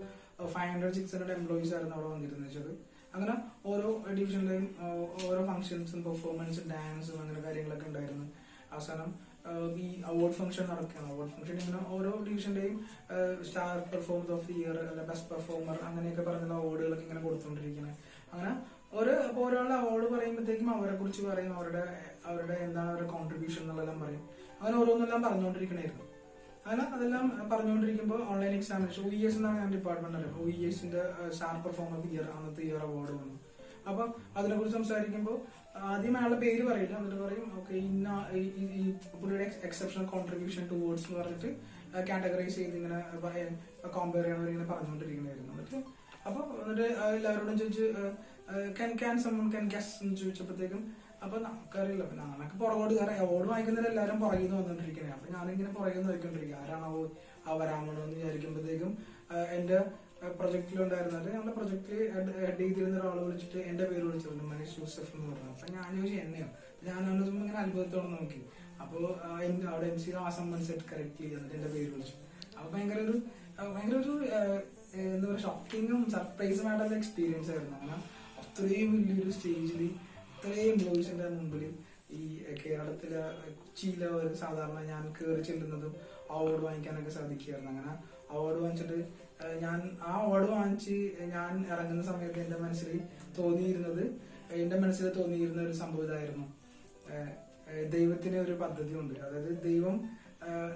500-600 എംപ്ലോയീസ് ആയിരുന്നു അവിടെ വന്നിരുന്നത്. അങ്ങനെ ഓരോ ഡിവിഷനിലെയും ഓരോ ഫംഗ്ഷൻസും പെർഫോമൻസും ഡാൻസും അങ്ങനെ കാര്യങ്ങളൊക്കെ ഉണ്ടായിരുന്നു. അവസാനം ഈ അവാർഡ് ഫംഗ്ഷൻ നടക്കുകയാണ്. അവാർഡ് ഫംഗ്ഷൻ ഇങ്ങനെ ഓരോ ഡിവിഷന്റെയും star performer of the year അല്ലെ ബെസ്റ്റ് പെർഫോമർ അങ്ങനെയൊക്കെ പറഞ്ഞുള്ള അവാർഡുകളൊക്കെ ഇങ്ങനെ കൊടുത്തുകൊണ്ടിരിക്കുന്നത്. അങ്ങനെ ഒരാളുടെ അവാർഡ് പറയുമ്പോഴത്തേക്കും അവരെ കുറിച്ച് പറയും, അവരുടെ എന്താണ് അവരുടെ കോൺട്രിബ്യൂഷൻ എന്നുള്ളതെല്ലാം പറയും. അങ്ങനെ ഓരോന്നെല്ലാം പറഞ്ഞുകൊണ്ടിരിക്കണായിരുന്നു. അങ്ങനെ അതെല്ലാം പറഞ്ഞുകൊണ്ടിരിക്കുമ്പോൾ ഓൺലൈൻ എക്സാമിനേഷൻ OES എന്നാണ് ഞാൻ ഡിപ്പാർട്ട്മെന്റ് അറിയാം. OESന്റെ star performer of the year അന്നത്തെ ഇയർ അവാർഡ് വന്നു. അപ്പൊ അതിനെക്കുറിച്ച് സംസാരിക്കുമ്പോൾ ആദ്യം അയാളുടെ പേര് പറയില്ല, എന്നിട്ട് പറയും ഓക്കെ ഇന്ന ഈ പുള്ളിയുടെ എക്സെപ്ഷണൽ കോൺട്രിബ്യൂഷൻ ടുവേർഡ്സ് എന്ന് പറഞ്ഞിട്ട് കാറ്റഗറൈസ് ചെയ്ത് ഇങ്ങനെ കമ്പയർ ചെയ്യണവർ ഇങ്ങനെ പറഞ്ഞുകൊണ്ടിരിക്കണായിരുന്നു. എന്നിട്ട് എല്ലാവരോടും ചോദിച്ച് ക്യാൻ ഗസ് എന്ന് ചോദിച്ചപ്പോഴത്തേക്കും അപ്പൊ നമുക്കറിയില്ല, അപ്പൊ ഞാനൊക്കെ പുറകോട്ട് കയറി അവാർഡ് വാങ്ങിക്കുന്നവരെ എല്ലാവരും പുറകിൽ നിന്ന് വന്നോണ്ടിരിക്കണേ. അപ്പൊ ഞാനിങ്ങനെ പുറകിൽ നിന്ന് നോക്കിക്കൊണ്ടിരിക്കുക ആരാണോ വരാമോ എന്ന് വിചാരിക്കുമ്പോഴത്തേക്കും എന്റെ പ്രൊജക്റ്റിലുണ്ടായിരുന്നത് ഞങ്ങളുടെ പ്രൊജക്റ്റിൽ ഹെഡ് ചെയ്തിരുന്ന ഒരാൾ വിളിച്ചിട്ട് എന്റെ പേര് വിളിച്ചിട്ടുണ്ട്, മനീഷ് യൂസഫ് എന്ന് പറഞ്ഞു. അപ്പൊ ഞാൻ ചോദിച്ചു എന്നെയോ, ഞാൻ ഇങ്ങനെ അത്ഭുതത്തോടെ നോക്കി. അപ്പൊ അവിടെ MC ആസം സെറ്റ് കറക്റ്റ്ലി എന്നിട്ട് എന്റെ പേര് വിളിച്ചു. അപ്പൊ ഭയങ്കര ഒരു എന്താ പറയുക ഷോക്കിങ്ങും സർപ്രൈസുമായിട്ടുള്ള എക്സ്പീരിയൻസ് ആയിരുന്നു. അങ്ങനെ അത്രയും വലിയൊരു സ്റ്റേജിൽ ഇത്രയും എംപ്ലോയീസിന്റെ മുമ്പിൽ ഈ കേരളത്തിലെ കൊച്ചിയിലെ ഒരു സാധാരണ ഞാൻ കയറി ചെല്ലുന്നതും അവാർഡ് വാങ്ങിക്കാനൊക്കെ സാധിക്കുമായിരുന്നു. അങ്ങനെ അവാർഡ് വാങ്ങിച്ചിട്ട് ഞാൻ ആ അവാർഡ് വാങ്ങിച്ച് ഞാൻ ഇറങ്ങുന്ന സമയത്ത് എന്റെ മനസ്സിൽ തോന്നിയിരുന്ന ഒരു സംഭവം ഇതായിരുന്നു. ദൈവത്തിന് ഒരു പദ്ധതി ഉണ്ട്, അതായത് ദൈവം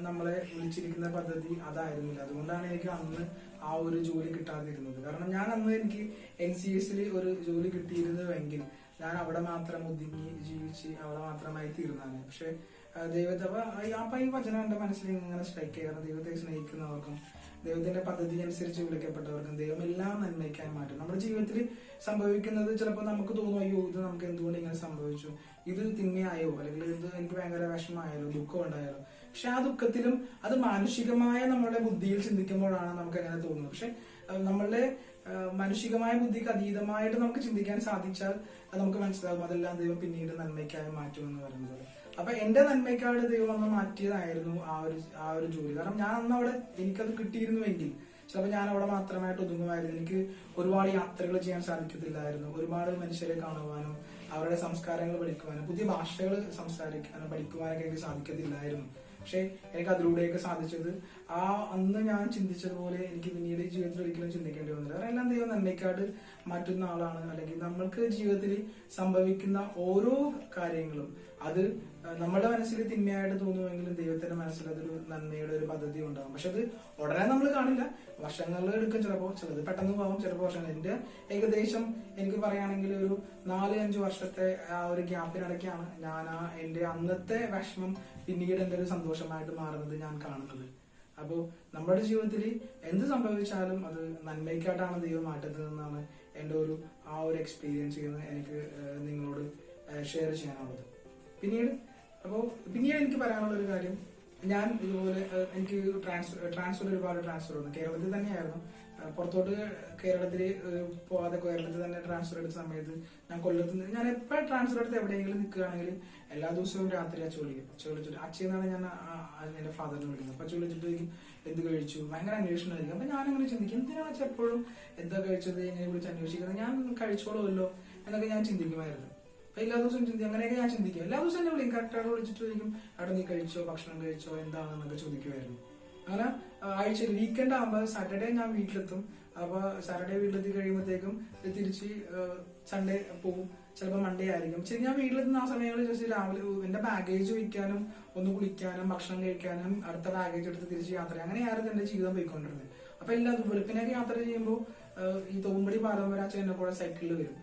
നമ്മളെ വിളിച്ചിരിക്കുന്ന പദ്ധതി അതായിരുന്നില്ല. അതുകൊണ്ടാണ് എനിക്ക് അന്ന് ആ ഒരു ജോലി കിട്ടാതിരുന്നത്. കാരണം ഞാൻ അന്ന് എനിക്ക് NCSൽ ഒരു ജോലി കിട്ടിയിരുന്നുവെങ്കിൽ ഞാൻ അവിടെ മാത്രം ഒതുങ്ങി ജീവിച്ച് അവിടെ മാത്രമായി തീർന്നാണ്. പക്ഷെ ദൈവത്തെ അപ്പൊ ഈ വചനം എന്റെ മനസ്സിൽ ഇങ്ങനെ സ്ട്രൈക്ക് ചെയ്യണം. ദൈവത്തെ സ്നേഹിക്കുന്നവർക്കും ദൈവത്തിന്റെ പദ്ധതി അനുസരിച്ച് വിളിക്കപ്പെട്ടവർക്കും ദൈവം എല്ലാം നന്മയ്ക്കായി മാറ്റും. നമ്മുടെ ജീവിതത്തിൽ സംഭവിക്കുന്നത് ചിലപ്പോൾ നമുക്ക് തോന്നും, അയ്യോ ഇത് നമുക്ക് എന്തുകൊണ്ട് ഇങ്ങനെ സംഭവിച്ചു, ഇത് തിന്മയായോ, അല്ലെങ്കിൽ ഇത് എനിക്ക് ഭയങ്കര വിഷമമായാലോ, ദുഃഖം ഉണ്ടായാലോ. പക്ഷെ ആ ദുഃഖത്തിലും അത് മാനുഷികമായ നമ്മുടെ ബുദ്ധിയിൽ ചിന്തിക്കുമ്പോഴാണ് നമുക്ക് അങ്ങനെ തോന്നുന്നത്. പക്ഷെ നമ്മളുടെ മാനുഷികമായ ബുദ്ധിക്ക് അതീതമായിട്ട് നമുക്ക് ചിന്തിക്കാൻ സാധിച്ചാൽ അത് നമുക്ക് മനസ്സിലാകും അതെല്ലാം ദൈവം പിന്നീട് നന്മയ്ക്കായി മാറ്റുമെന്ന് പറയുന്നത്. അപ്പൊ എന്റെ നന്മയ്ക്കായിട്ട് ദൈവം അന്ന് മാറ്റിയതായിരുന്നു ആ ഒരു ജോലി. കാരണം ഞാൻ അന്ന് അവിടെ എനിക്കത് കിട്ടിയിരുന്നുവെങ്കിൽ ചിലപ്പോൾ ഞാൻ അവിടെ മാത്രമായിട്ട് ഒതുങ്ങുമായിരുന്നു. എനിക്ക് ഒരുപാട് യാത്രകൾ ചെയ്യാൻ സാധിക്കത്തില്ലായിരുന്നു. ഒരുപാട് മനുഷ്യരെ കാണുവാനും അവരുടെ സംസ്കാരങ്ങൾ പഠിക്കുവാനും പുതിയ ഭാഷകൾ സംസാരിക്കാനും പഠിക്കുവാനൊക്കെ എനിക്ക് സാധിക്കത്തില്ലായിരുന്നു. പക്ഷെ എനിക്ക് അതിലൂടെയൊക്കെ സാധിച്ചത് അന്ന് ഞാൻ ചിന്തിച്ചതുപോലെ എനിക്ക് പിന്നീട് ജീവിതത്തിൽ ഒരിക്കലും ചിന്തിക്കേണ്ടി വന്നില്ല. കാരണം എല്ലാം ദൈവം നന്മയ്ക്കായിട്ട് മാറ്റുന്ന ആളാണ്. അല്ലെങ്കിൽ നമ്മൾക്ക് ജീവിതത്തിൽ സംഭവിക്കുന്ന ഓരോ കാര്യങ്ങളും അത് നമ്മുടെ മനസ്സിൽ തിന്മയായിട്ട് തോന്നുമെങ്കിലും ദൈവത്തിന്റെ മനസ്സിൽ അതൊരു നന്മയുടെ ഒരു പദ്ധതി ഉണ്ടാകും. പക്ഷെ അത് ഉടനെ നമ്മൾ കാണില്ല, വർഷങ്ങളിൽ എടുക്കും. ചിലത് പെട്ടെന്ന് പോകും, ചിലപ്പോൾ വർഷങ്ങൾ. എന്റെ ഏകദേശം എനിക്ക് പറയുകയാണെങ്കിൽ ഒരു 4-5 വർഷത്തെ ആ ഒരു ഗ്യാപ്പിനിടയ്ക്കാണ് ഞാൻ എന്റെ അന്നത്തെ വിഷമം പിന്നീട് എന്റെ ഒരു സന്തോഷമായിട്ട് മാറുന്നത് ഞാൻ കാണുന്നത്. അപ്പോൾ നമ്മുടെ ജീവിതത്തിൽ എന്ത് സംഭവിച്ചാലും അത് നന്മയ്ക്കായിട്ടാണ് ദൈവം മാറ്റുന്നതെന്നാണ് എന്റെ ആ ഒരു എക്സ്പീരിയൻസ് ചെയ്യുന്നത് എനിക്ക് നിങ്ങളോട് ഷെയർ ചെയ്യാനുള്ളത്. പിന്നീട് എനിക്ക് പറയാനുള്ള ഒരു കാര്യം, ഞാൻ ഇതുപോലെ എനിക്ക് ട്രാൻസ്ഫർ ഒരുപാട് ട്രാൻസ്ഫർ വന്നു. കേരളത്തിൽ തന്നെയായിരുന്നു, പുറത്തോട്ട് കേരളത്തിൽ പോവാതെ കേരളത്തിൽ തന്നെ ട്രാൻസ്ഫർ എടുത്ത സമയത്ത് ഞാൻ കൊല്ലത്ത് ഞാൻ എപ്പോഴും ട്രാൻസ്ഫർ എടുത്ത് എവിടെയെങ്കിലും നിൽക്കുകയാണെങ്കിൽ എല്ലാ ദിവസവും രാത്രി അച്ഛ വിളിച്ചിട്ട് അച്ഛനാണ് ഞാൻ എന്റെ ഫാദറിനെ വിളിക്കുന്നത്. അപ്പൊ വിളിച്ചിട്ട് എന്ത് കഴിച്ചു, ഭയങ്കര അന്വേഷണമായിരിക്കും. അപ്പൊ ഞാനങ്ങനെ ചിന്തിക്കും, എന്തിനാണ് അച്ഛൻ എപ്പോഴും എന്താ കഴിച്ചത് എങ്ങനെ വിളിച്ച് അന്വേഷിക്കുന്നത്, ഞാൻ കഴിച്ചോളുമല്ലോ എന്നൊക്കെ ഞാൻ ചിന്തിക്കുമായിരുന്നു. അപ്പൊ എല്ലാ ദിവസവും അങ്ങനെയൊക്കെ ഞാൻ ചിന്തിക്കും. എല്ലാ ദിവസവും എന്നെ വിളിക്കും, കറക്റ്റായിട്ട് വിളിച്ചിട്ട് ചോദിക്കും, അവിടെ നീ കഴിച്ചോ, ഭക്ഷണം കഴിച്ചോ, എന്താണെന്നൊക്കെ ചോദിക്കുമായിരുന്നു. അങ്ങനെ ആഴ്ചയിൽ വീക്കെൻഡ് ആകുമ്പോൾ സാറ്റർഡേ ഞാൻ വീട്ടിലെത്തും. അപ്പൊ സാറ്റർഡേ വീട്ടിലെത്തി കഴിയുമ്പോഴത്തേക്കും തിരിച്ച് സൺഡേ പോകും. ചിലപ്പോൾ മൺഡേ ആയിരിക്കും. ശരി, ഞാൻ വീട്ടിലെത്തുന്ന ആ സമയങ്ങളിൽ ജസ്റ്റ് രാവിലെ എന്റെ ബാഗേജ് വയ്ക്കാനും ഒന്ന് കുളിക്കാനും ഭക്ഷണം കഴിക്കാനും അടുത്ത ബാഗേജ് എടുത്ത് തിരിച്ച് യാത്ര, അങ്ങനെയായിരുന്നു എന്റെ ജീവിതം പോയിക്കൊണ്ടിരുന്നത്. അപ്പൊ എല്ലാം വെളുപ്പിനൊക്കെ യാത്ര ചെയ്യുമ്പോൾ ഈ തോമ്പടി പാലം വരെ അച്ഛൻ എന്റെ കൂടെ സൈക്കിളിൽ വരും.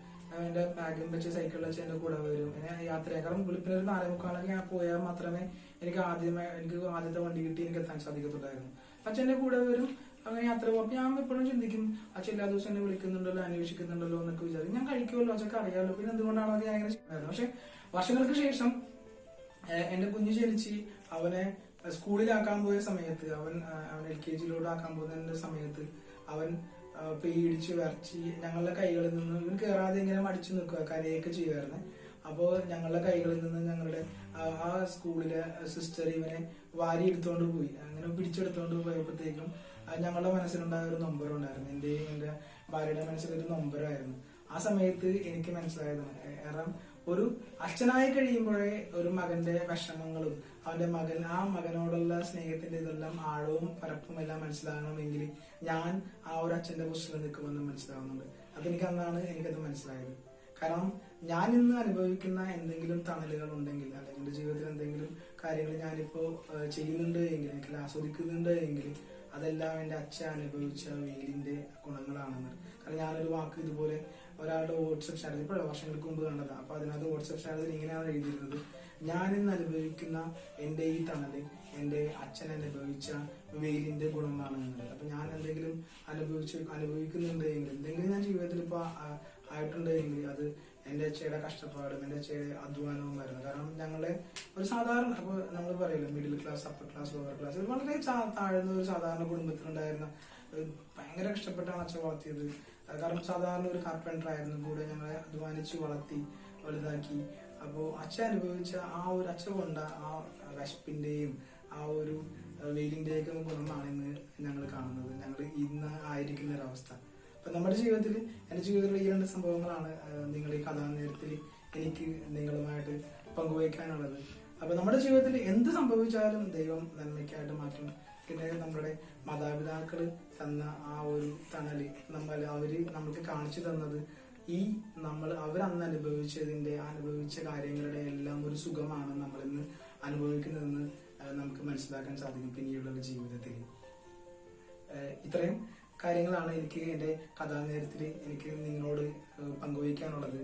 എന്റെ ബാഗും വെച്ച് സൈക്കിളിൽ വെച്ച് എന്റെ കൂടെ വരും. എന്നെ യാത്രയാ. കാരണം വെളുപ്പിനൊരു 4:45 ഞാൻ പോയാൽ മാത്രമേ എനിക്ക് ആദ്യത്തെ വണ്ടി കിട്ടി എനിക്ക് എത്താൻ സാധിക്കത്തുള്ളായിരുന്നു. അച്ഛന്റെ കൂടെ വരും, അങ്ങനെ യാത്ര പോകും. അപ്പൊ ഞാൻ എപ്പോഴും ചിന്തിക്കും, അച്ഛൻ എല്ലാ ദിവസം എന്നെ വിളിക്കുന്നുണ്ടല്ലോ, അന്വേഷിക്കുന്നുണ്ടല്ലോ എന്നൊക്കെ വിചാരിക്കും. ഞാൻ കഴിക്കുമല്ലോ, അച്ഛക്ക് അറിയാമല്ലോ, പിന്നെ എന്തുകൊണ്ടാണോ ഞാൻ അങ്ങനെ ചെയ്യുന്നത്. പക്ഷെ വർഷങ്ങൾക്ക് ശേഷം എന്റെ കുഞ്ഞ് ജനിച്ച് അവനെ സ്കൂളിലാക്കാൻ പോയ സമയത്ത്, അവൻ LKGയിലോട്ട് ആക്കാൻ പോകുന്ന സമയത്ത് അവൻ പേടിച്ച് വരച്ച് ഞങ്ങളുടെ കൈകളിൽ നിന്ന് ഇവൻ കയറാതെ ഇങ്ങനെ മടിച്ചു നിൽക്കുക, കരയൊക്കെ ചെയ്യുമായിരുന്നു. അപ്പോ ഞങ്ങളുടെ കൈകളിൽ നിന്ന് ഞങ്ങളുടെ ആ സ്കൂളിലെ സിസ്റ്റർ ഇവനെ വാരി എടുത്തോണ്ട് പോയി. അങ്ങനെ പിടിച്ചെടുത്തോണ്ട് പോയപ്പോഴത്തേക്കും ഞങ്ങളുടെ മനസ്സിലുണ്ടായ ഒരു നൊമ്പരം ഉണ്ടായിരുന്നു. എന്റെ ഭാര്യയുടെ മനസ്സിലൊരു നൊമ്പരമായിരുന്നു. ആ സമയത്ത് എനിക്ക് മനസ്സിലായതാണ്. കാരണം ഒരു അച്ഛനായി കഴിയുമ്പോഴേ ഒരു മകന്റെ വിഷമങ്ങളും ആ മകനോടുള്ള സ്നേഹത്തിന്റെ ഇതെല്ലാം ആഴവും പരപ്പും എല്ലാം മനസ്സിലാകണമെങ്കിൽ ഞാൻ ആ ഒരു അച്ഛന്റെ പൊസിഷനിൽ നിൽക്കുമെന്ന് മനസ്സിലാവുന്നുണ്ട്. അതെനിക്ക് അന്നാണ് എനിക്കത് മനസ്സിലായത്. കാരണം ഞാൻ ഇന്ന് അനുഭവിക്കുന്ന എന്തെങ്കിലും തണലുകൾ ഉണ്ടെങ്കിൽ, അല്ലെങ്കിൽ എന്റെ ജീവിതത്തിൽ എന്തെങ്കിലും കാര്യങ്ങൾ ഞാനിപ്പോ ചെയ്യുന്നുണ്ട് എങ്കിൽ, എനിക്ക് ആസ്വദിക്കുന്നുണ്ട് എങ്കിൽ അതെല്ലാം എന്റെ അച്ഛൻ അനുഭവിച്ച വെയിലിന്റെ ഗുണങ്ങളാണെന്ന്. കാരണം ഞാനൊരു വാക്ക് ഇതുപോലെ ഒരാളുടെ വാട്സപ്പ് സ്റ്റാറ്റസ് ഇപ്പോൾ വർഷങ്ങൾക്ക് മുമ്പ് കണ്ടതാണ്. അപ്പൊ അതിനകത്ത് വാട്സപ്പ് സ്റ്റാറ്റസിൽ ഇങ്ങനെയാണ് എഴുതിയിരുന്നത്, ഞാനിന്ന് അനുഭവിക്കുന്ന എന്റെ ഈ തണല് എന്റെ അച്ഛൻ അനുഭവിച്ച വെയിലിന്റെ ഗുണമാണ് എന്നുള്ളത്. അപ്പൊ ഞാൻ എന്തെങ്കിലും അനുഭവിക്കുന്നുണ്ട് എങ്കിൽ, എന്തെങ്കിലും ഞാൻ ജീവിതത്തിൽ ഇപ്പൊ ആയിട്ടുണ്ട് എങ്കിൽ അത് എന്റെ അച്ഛയുടെ കഷ്ടപ്പാടും എന്റെ അച്ഛയുടെ അധ്വാനവും വരുന്നത്. കാരണം ഞങ്ങളെ ഒരു സാധാരണ, അപ്പൊ നമ്മൾ പറയില്ല middle class, upper class, lower class, വളരെ താഴ്ന്ന ഒരു സാധാരണ കുടുംബത്തിലുണ്ടായിരുന്ന ഭയങ്കര കഷ്ടപ്പെട്ടാണ് അച്ഛൻ വളർത്തിയത്. കാരണം സാധാരണ ഒരു കാർപ്പൻറ്റർ ആയിരുന്നു, കൂടെ ഞങ്ങളെ അധ്വാനിച്ച് വളർത്തി വലുതാക്കി. അപ്പോ അച്ഛൻ അനുഭവിച്ച ആ ഒരു അച്ഛൻ കൊണ്ട ആ വിശപ്പിന്റെയും ആ ഒരു വെയിലിന്റെയൊക്കെ ഗുണമാണ് ഇന്ന് ഞങ്ങൾ കാണുന്നത്, ഞങ്ങൾ ഇന്ന് ആയിരിക്കുന്ന ഒരവസ്ഥ. അപ്പൊ നമ്മുടെ ജീവിതത്തിൽ, എന്റെ ജീവിതത്തിലുള്ള ഈ 2 സംഭവങ്ങളാണ് നിങ്ങൾ ഈ കഥാനേരത്തിൽ എനിക്ക് നിങ്ങളുമായിട്ട് പങ്കുവയ്ക്കാനുള്ളത്. അപ്പൊ നമ്മുടെ ജീവിതത്തിൽ എന്ത് സംഭവിച്ചാലും ദൈവം നന്മയ്ക്കായിട്ട് മാറ്റും. പിന്നെ നമ്മുടെ മാതാപിതാക്കള് തന്ന ആ ഒരു തണല് അവര് നമുക്ക് കാണിച്ചു തന്നത് അവരന്ന് അനുഭവിച്ച കാര്യങ്ങളുടെ എല്ലാം ഒരു സുഖമാണ് നമ്മളിന്ന് അനുഭവിക്കുന്നതെന്ന് നമുക്ക് മനസ്സിലാക്കാൻ സാധിക്കും പിന്നീടുള്ള ജീവിതത്തിൽ. ഇത്രയും കാര്യങ്ങളാണ് എനിക്ക് എൻ്റെ കഥാനേരത്തിൽ എനിക്ക് നിങ്ങളോട് പങ്കുവയ്ക്കാനുള്ളത്.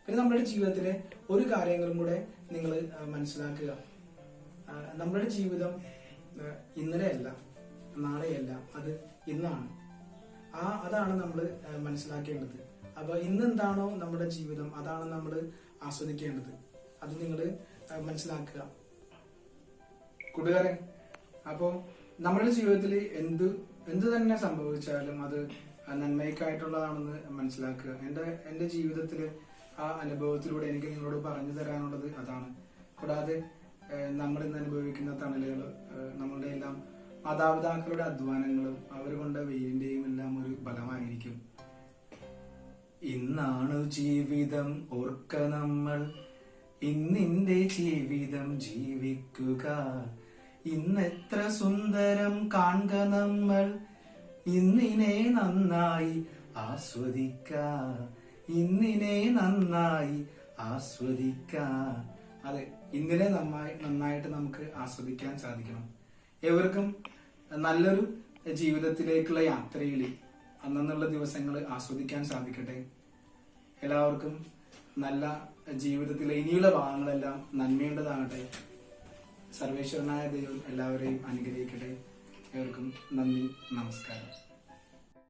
പിന്നെ നമ്മുടെ ജീവിതത്തിലെ ഒരു കാര്യങ്ങളും കൂടെ നിങ്ങൾ മനസ്സിലാക്കുക. നമ്മുടെ ജീവിതം ഇന്നലെയല്ല, നാളെയല്ല, അത് ഇന്നാണ്. അതാണ് നമ്മൾ മനസ്സിലാക്കേണ്ടത്. അപ്പൊ ഇന്ന് എന്താണോ നമ്മുടെ ജീവിതം, അതാണ് നമ്മൾ ആസ്വദിക്കേണ്ടത്. അത് നിങ്ങൾ മനസ്സിലാക്കുക കൂട്ടുകാരെ. അപ്പോ നമ്മുടെ ജീവിതത്തിൽ എന്ത് തന്നെ സംഭവിച്ചാലും അത് നന്മയ്ക്കായിട്ടുള്ളതാണെന്ന് മനസ്സിലാക്കുക. എന്റെ ജീവിതത്തില് ആ അനുഭവത്തിലൂടെ എനിക്ക് നിങ്ങളോട് പറഞ്ഞു തരാനുള്ളത് അതാണ്. കൂടാതെ നമ്മൾ ഇന്ന് അനുഭവിക്കുന്ന തണലുകൾ, നമ്മളുടെ എല്ലാം മാതാപിതാക്കളുടെ അധ്വാനങ്ങളും അവർ കൊണ്ട വെയിലിന്റെയും എല്ലാം ഒരു ഫലമായിരിക്കും. ഇന്നാണു ജീവിതം ഓർക്ക നമ്മൾ, ഇന്നിന്റെ ജീവിതം ജീവിക്കുക. ഇന്നെത്ര സുന്ദരം കാൺക നമ്മൾ, ഇന്നിനെ നന്നായി ആസ്വദിക്ക. ഇന്നിനെ നന്നായി ആസ്വദിക്ക. അതെ, ഇന്നലെ നന്നായിട്ട് നമുക്ക് ആസ്വദിക്കാൻ സാധിക്കണം. ഏവർക്കും നല്ലൊരു ജീവിതത്തിലേക്കുള്ള യാത്രയിൽ അന്നുള്ള ദിവസങ്ങൾ ആസ്വദിക്കാൻ സാധിക്കട്ടെ. എല്ലാവർക്കും നല്ല ജീവിതത്തിലെ ഇനിയുള്ള ഭാഗങ്ങളെല്ലാം നന്മയുള്ളതാകട്ടെ. സർവേശ്വരനായ ദൈവം എല്ലാവരെയും അനുഗ്രഹിക്കട്ടെ. ഏവർക്കും നന്ദി, നമസ്കാരം.